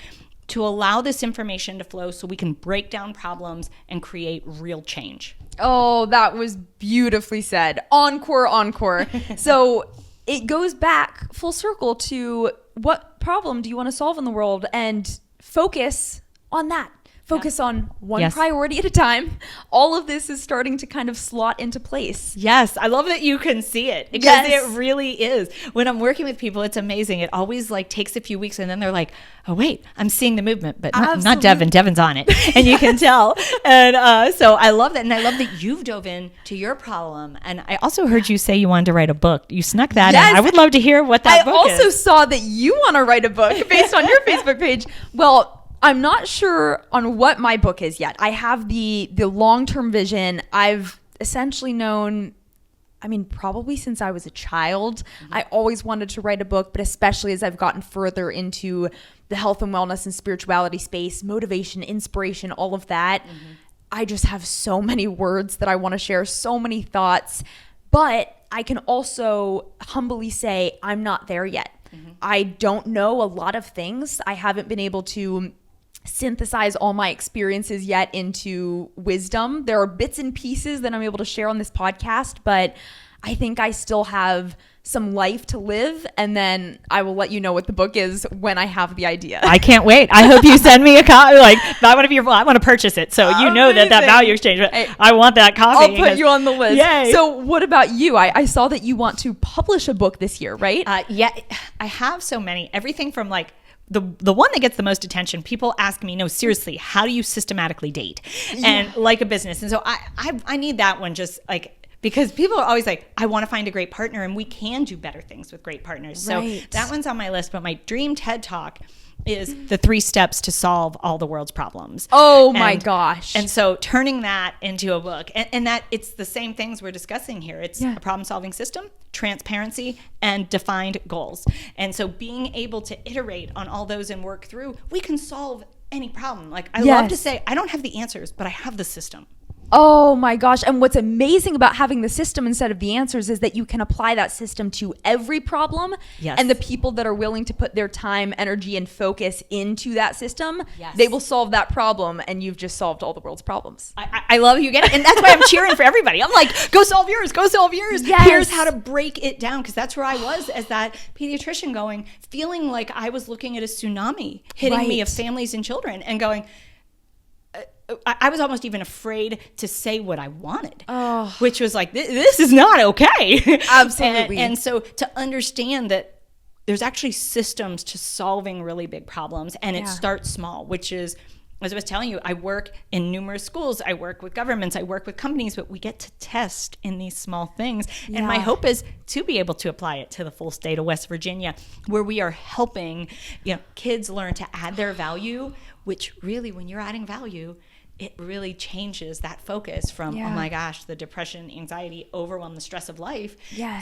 to allow this information to flow so we can break down problems and create real change. Oh, that was beautifully said. Encore, encore. So it goes back full circle to, what problem do you want to solve in the world, and focus on that. Focus on one priority at a time. All of this is starting to kind of slot into place. Yes. I love that you can see it, because it really is. When I'm working with people, it's amazing. It always takes a few weeks, and then they're like, oh, wait, I'm seeing the movement, but not Devin. Devin's on it. And you can tell. And so I love that. And I love that you've dove into your problem. And I also heard you say you wanted to write a book. You snuck that in. I would love to hear what that book is. I also saw that you want to write a book based on your Facebook page. Well, I'm not sure on what my book is yet. I have the long-term vision. I've essentially known, probably since I was a child, I always wanted to write a book, but especially as I've gotten further into the health and wellness and spirituality space, motivation, inspiration, all of that, I just have so many words that I want to share, so many thoughts, but I can also humbly say I'm not there yet. I don't know a lot of things. I haven't been able to synthesize all my experiences yet into wisdom. There are bits and pieces that I'm able to share on this podcast, but I think I still have some life to live, and then I will let you know what the book is when I have the idea. I can't wait. I hope you send me a copy. I want to purchase it. So you know that value exchange. I want that copy. I'll put you on the list. Yay. So what about you? I saw that you want to publish a book this year, right? Yeah, I have so many. Everything from the one that gets the most attention, people ask me, no, seriously, how do you systematically date? And like a business. And so I need that one, just because people are always like, I want to find a great partner, and we can do better things with great partners. Right. So that one's on my list. But my dream TED Talk is the 3 steps to solve all the world's problems. Oh my gosh. And so turning that into a book, and that it's the same things we're discussing here. It's a problem solving system, transparency, and defined goals. And so being able to iterate on all those and work through, we can solve any problem. I love to say, I don't have the answers, but I have the system. Oh my gosh. And what's amazing about having the system instead of the answers is that you can apply that system to every problem. Yes. And the people that are willing to put their time, energy, and focus into that system, they will solve that problem, and you've just solved all the world's problems. I love you get it. And that's why I'm cheering for everybody. I'm like, go solve yours, go solve yours. Yes. Here's how to break it down. Because that's where I was as that pediatrician, feeling like I was looking at a tsunami hitting me of families and children, and going, I was almost even afraid to say what I wanted, which was this is not okay. Absolutely. And so to understand that there's actually systems to solving really big problems, and it starts small, which is, as I was telling you, I work in numerous schools, I work with governments, I work with companies, but we get to test in these small things. And my hope is to be able to apply it to the full state of West Virginia, where we are helping kids learn to add their value, which really, when you're adding value, it really changes that focus from, oh my gosh, the depression, anxiety, overwhelm, the stress of life,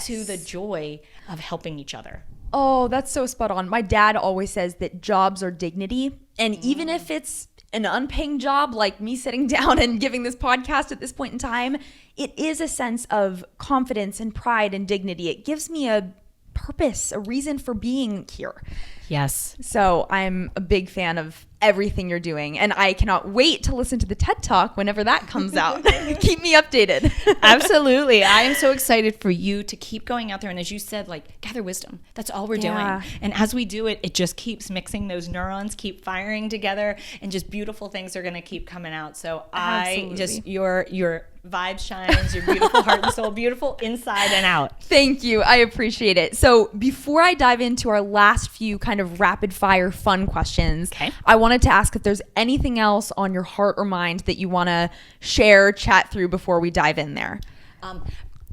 to the joy of helping each other. Oh, that's so spot on. My dad always says that jobs are dignity. And even if it's an unpaying job, like me sitting down and giving this podcast at this point in time, it is a sense of confidence and pride and dignity. It gives me a purpose, a reason for being here. Yes. So I'm a big fan of everything you're doing, and I cannot wait to listen to the TED Talk whenever that comes out. Keep me updated. Absolutely. I am so excited for you to keep going out there, and as you said, gather wisdom. That's all we're doing. And as we do it, it just keeps mixing, those neurons keep firing together, and just beautiful things are going to keep coming out. So your vibe shines, your beautiful heart and soul, beautiful inside and out. Thank you. I appreciate it. So before I dive into our last few kind of rapid fire fun questions, I wanted to ask if there's anything else on your heart or mind that you want to share, chat through before we dive in there.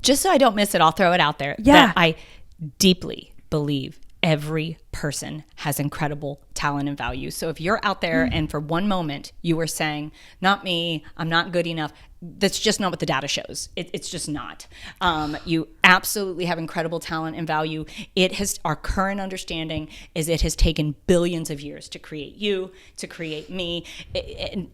just so I don't miss it, I'll throw it out there. Yeah. That I deeply believe every person has incredible talent and value. So if you're out there and for one moment you were saying, not me, I'm not good enough, that's just not what the data shows. It's just not. You absolutely have incredible talent and value. Our current understanding is it has taken billions of years to create you, to create me,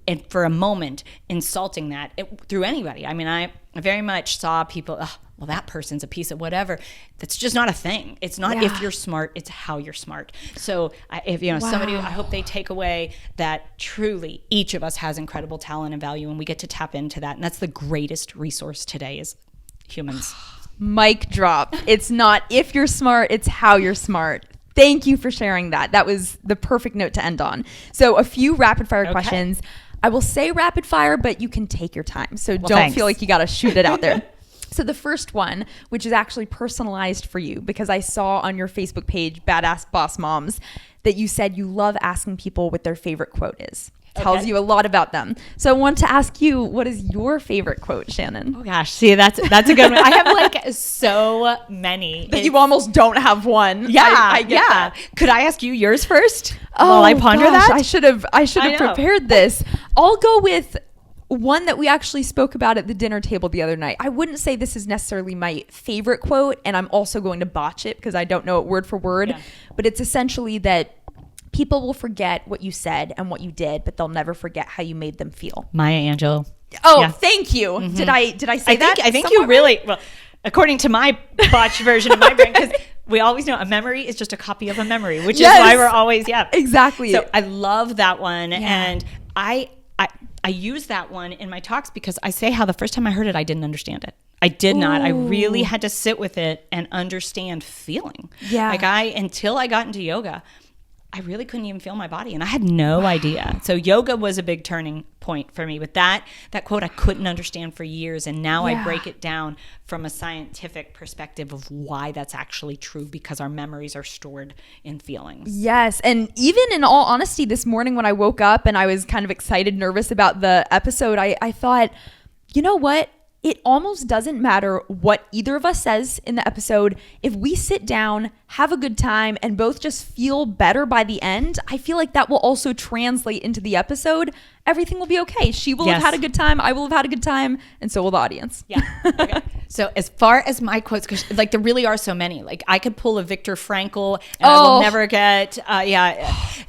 and for a moment insulting that through anybody. I mean, I very much saw people, well, that person's a piece of whatever. That's just not a thing. It's not if you're smart, it's how you're smart. So if somebody, I hope they take away that truly each of us has incredible talent and value, and we get to tap into that. And that's the greatest resource today is humans. Mic drop. It's not if you're smart, it's how you're smart. Thank you for sharing that. That was the perfect note to end on. So a few rapid fire questions. I will say rapid fire, but you can take your time. So don't feel like you got to shoot it out there. So the first one, which is actually personalized for you, because I saw on your Facebook page, Badass Boss Moms, that you said you love asking people what their favorite quote is. Tells you a lot about them. So I want to ask you, what is your favorite quote, Shannon? Oh gosh, see, that's a good one. I have like so many. But you almost don't have one. Yeah, I get that. Could I ask you yours first? While I ponder that? I should have prepared this. I'll go with one that we actually spoke about at the dinner table the other night. I wouldn't say this is necessarily my favorite quote, and I'm also going to botch it because I don't know it word for word, but it's essentially that people will forget what you said and what you did, but they'll never forget how you made them feel. Maya Angelou. Oh, thank you. Mm-hmm. Did I say that? I think you really, well, according to my botched version of my brain, because we always know a memory is just a copy of a memory, which is why we're always, Exactly. So I love that one. Yeah. And I use that one in my talks because I say how the first time I heard it, I didn't understand it. I did not. I really had to sit with it and understand feeling. Yeah. Until I got into yoga, I really couldn't even feel my body, and I had no idea. So yoga was a big turning point for me. But that quote I couldn't understand for years, and now I break it down from a scientific perspective of why that's actually true, because our memories are stored in feelings. Yes, and even in all honesty, this morning when I woke up and I was kind of excited, nervous about the episode, I thought, you know what? It almost doesn't matter what either of us says in the episode. If we sit down, have a good time, and both just feel better by the end, I feel like that will also translate into the episode. Everything will be okay. She will have had a good time. I will have had a good time. And so will the audience. Yeah. Okay. So as far as my quotes, because like there really are so many. Like I could pull a Viktor Frankl and I will never get,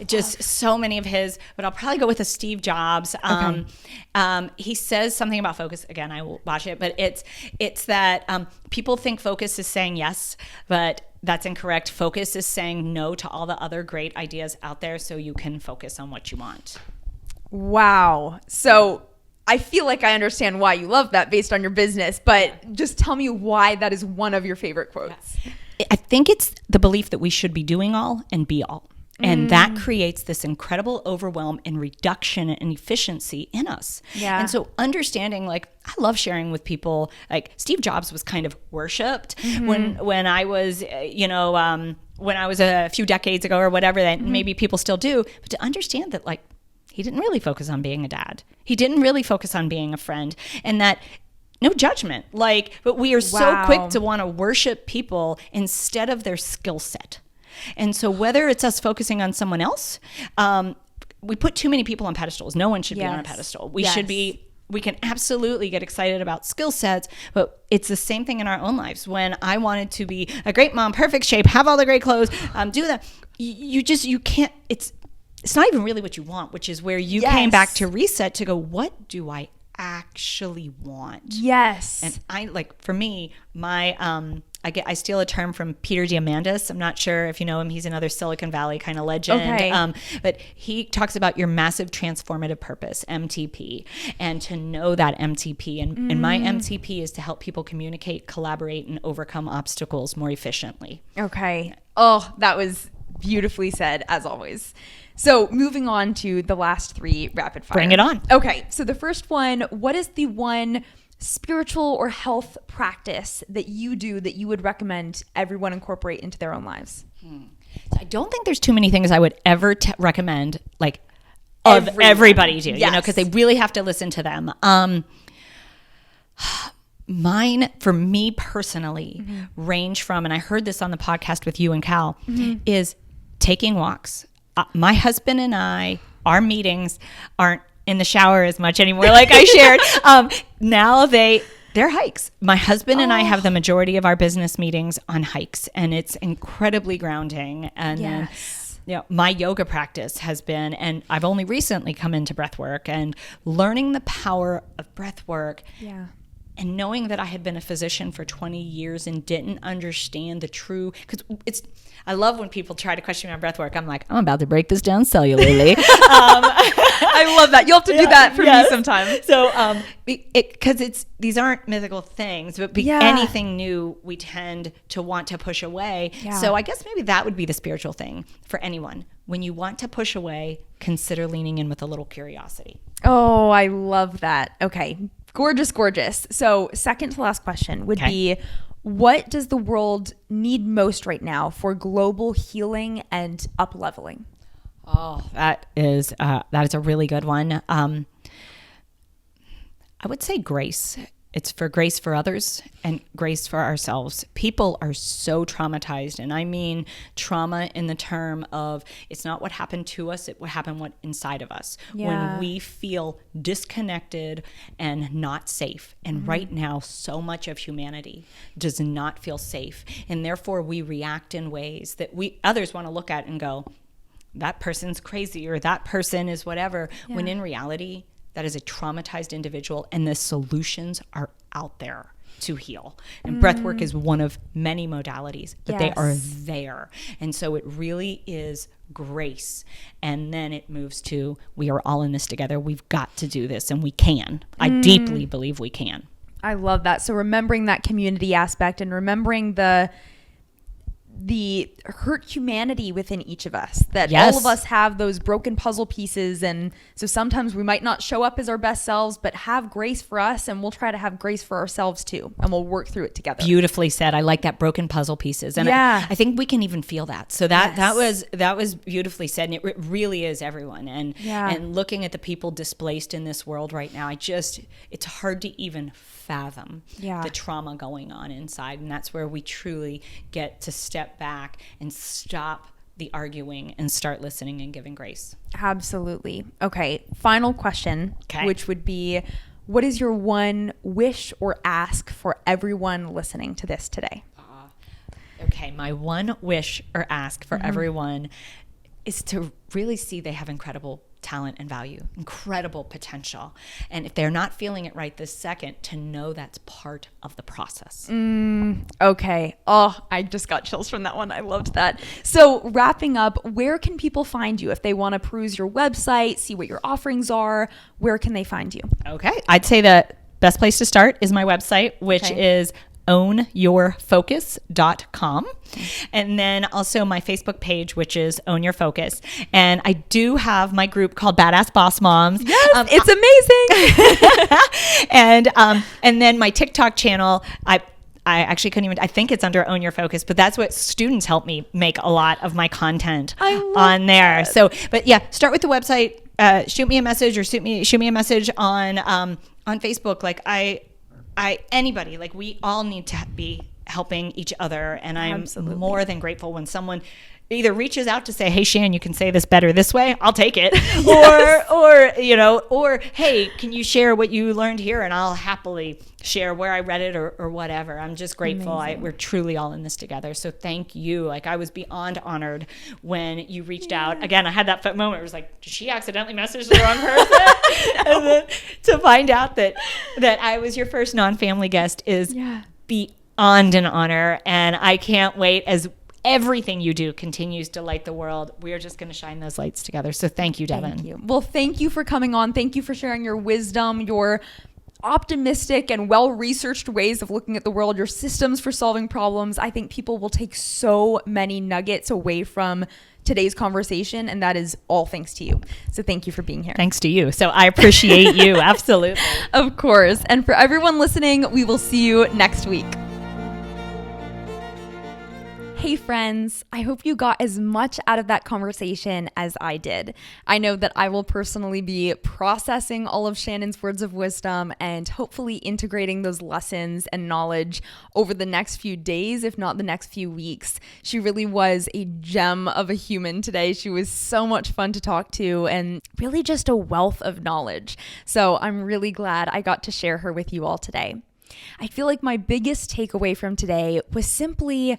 just so many of his. But I'll probably go with a Steve Jobs. He says something about focus. Again, I will watch it. But it's that people think focus is saying yes, but that's incorrect. Focus is saying no to all the other great ideas out there so you can focus on what you want. Wow. So I feel like I understand why you love that based on your business, but just tell me why that is one of your favorite quotes. I think it's the belief that we should be doing all and be all. And that creates this incredible overwhelm and reduction in efficiency in us. Yeah. And so understanding, like, I love sharing with people, like Steve Jobs was kind of worshipped when I was, when I was a few decades ago or whatever, that maybe people still do. But to understand that, like, he didn't really focus on being a dad. He didn't really focus on being a friend, and that no judgment. But we are so quick to want to worship people instead of their skill set. And so whether it's us focusing on someone else, we put too many people on pedestals. No one should be on a pedestal. We can absolutely get excited about skill sets, but it's the same thing in our own lives. When I wanted to be a great mom, perfect shape, have all the great clothes, do that, you can't, it's not even really what you want, which is where you came back to reset to go, what do I actually want? Yes. And for me, my, I steal a term from Peter Diamandis. I'm not sure if you know him. He's another Silicon Valley kind of legend. Okay. But he talks about your massive transformative purpose, MTP, and to know that MTP. And my MTP is to help people communicate, collaborate, and overcome obstacles more efficiently. Okay. Oh, that was beautifully said, as always. So moving on to the last three rapid fire. Bring it on. Okay. So the first one, what is the one spiritual or health practice that you do that you would recommend everyone incorporate into their own lives? So I don't think there's too many things I would ever recommend, everybody do, because they really have to listen to them. mine, for me personally, range from, and I heard this on the podcast with you and Cal, is taking walks. My husband and I, our meetings aren't in the shower as much anymore, like I shared. Now they're hikes. My husband and I have the majority of our business meetings on hikes, and it's incredibly grounding. And then, my yoga practice has been, and I've only recently come into breathwork, and learning the power of breathwork. Yeah. And knowing that I had been a physician for 20 years and didn't understand the true, because I love when people try to question me on breathwork. I'm like, I'm about to break this down cellularly. I love that. You'll have to do that for me sometime. So, because these aren't mythical things, but anything new, we tend to want to push away. Yeah. So I guess maybe that would be the spiritual thing for anyone. When you want to push away, consider leaning in with a little curiosity. Oh, I love that. Okay. Gorgeous, gorgeous. So second to last question would be, what does the world need most right now for global healing and up-leveling? Oh, that is a really good one. I would say grace. It's for grace for others and grace for ourselves. People are so traumatized, and I mean trauma in the term of it's not what happened to us, it what happened inside of us. Yeah. When we feel disconnected and not safe. And right now, so much of humanity does not feel safe. And therefore, we react in ways that others want to look at and go, that person's crazy, or that person is whatever, when in reality, that is a traumatized individual, and the solutions are out there to heal. And breathwork is one of many modalities, but they are there. And so it really is grace. And then it moves to, we are all in this together. We've got to do this, and we can. I deeply believe we can. I love that. So remembering that community aspect and remembering the hurt humanity within each of us, that all of us have those broken puzzle pieces. And so sometimes we might not show up as our best selves, but have grace for us, and we'll try to have grace for ourselves too. And we'll work through it together. Beautifully said. I like that, broken puzzle pieces. And I think we can even feel that. So that was beautifully said. And it really is everyone. And looking at the people displaced in this world right now, it's hard to even fathom the trauma going on inside. And that's where we truly get to step back and stop the arguing and start listening and giving grace. Absolutely. Okay. Final question, which would be, what is your one wish or ask for everyone listening to this today? Okay. My one wish or ask for everyone is to really see they have incredible talent and value, incredible potential. And if they're not feeling it right this second, to know that's part of the process. Okay. Oh, I just got chills from that one. I loved that. So wrapping up, where can people find you if they want to peruse your website, see what your offerings are? Where can they find you? Okay. I'd say the best place to start is my website, which is ownyourfocus.com. And then also my Facebook page, which is Own Your Focus. And I do have my group called Badass Boss Moms. Yes, it's amazing. And then my TikTok channel, I actually couldn't even, I think it's under Own Your Focus, but that's what students help me make a lot of my content on there. So, but yeah, start with the website, shoot me a message, or shoot me a message on Facebook. Like anybody, like we all need to be helping each other. And I'm more than grateful when someone either reaches out to say, hey, Shan, you can say this better this way. I'll take it. Or, hey, can you share what you learned here? And I'll happily share where I read it or whatever. I'm just grateful. We're truly all in this together. So thank you. Like, I was beyond honored when you reached out. Again, I had that moment where it was like, did she accidentally message the wrong person? And then to find out that I was your first non-family guest is beyond an honor. And I can't wait as everything you do continues to light the world. We're just going to shine those lights together. So thank you, Devin. Thank you. Well, thank you for coming on. Thank you for sharing your wisdom, your optimistic and well-researched ways of looking at the world, your systems for solving problems. I think people will take so many nuggets away from today's conversation, and that is all thanks to you. So thank you for being here. Thanks to you. So I appreciate you. Absolutely. Of course. And for everyone listening, we will see you next week. Hey friends, I hope you got as much out of that conversation as I did. I know that I will personally be processing all of Shannon's words of wisdom and hopefully integrating those lessons and knowledge over the next few days, if not the next few weeks. She really was a gem of a human today. She was so much fun to talk to and really just a wealth of knowledge. So I'm really glad I got to share her with you all today. I feel like my biggest takeaway from today was simply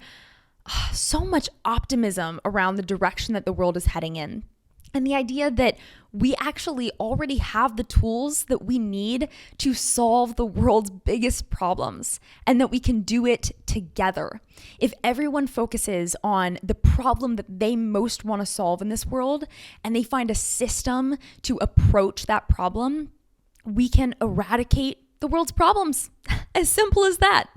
so much optimism around the direction that the world is heading in. And the idea that we actually already have the tools that we need to solve the world's biggest problems and that we can do it together. If everyone focuses on the problem that they most want to solve in this world and they find a system to approach that problem, we can eradicate the world's problems. As simple as that.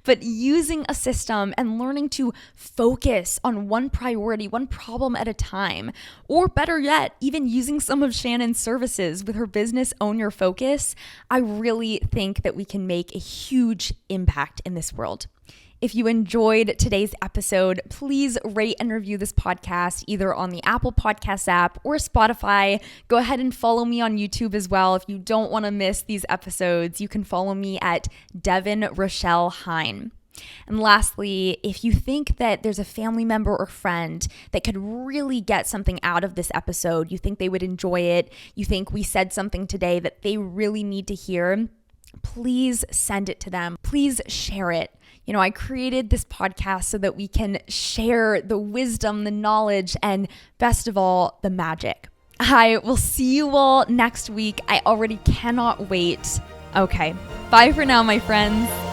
But using a system and learning to focus on one priority, one problem at a time, or better yet, even using some of Shannon's services with her business Own Your Focus, I really think that we can make a huge impact in this world. If you enjoyed today's episode, please rate and review this podcast either on the Apple Podcasts app or Spotify. Go ahead and follow me on YouTube as well. If you don't want to miss these episodes, you can follow me at Devin Rochelle Hine. And lastly, if you think that there's a family member or friend that could really get something out of this episode, you think they would enjoy it, you think we said something today that they really need to hear, please send it to them. Please share it. You know, I created this podcast so that we can share the wisdom, the knowledge, and best of all, the magic. I will see you all next week. I already cannot wait. Okay, bye for now, my friends.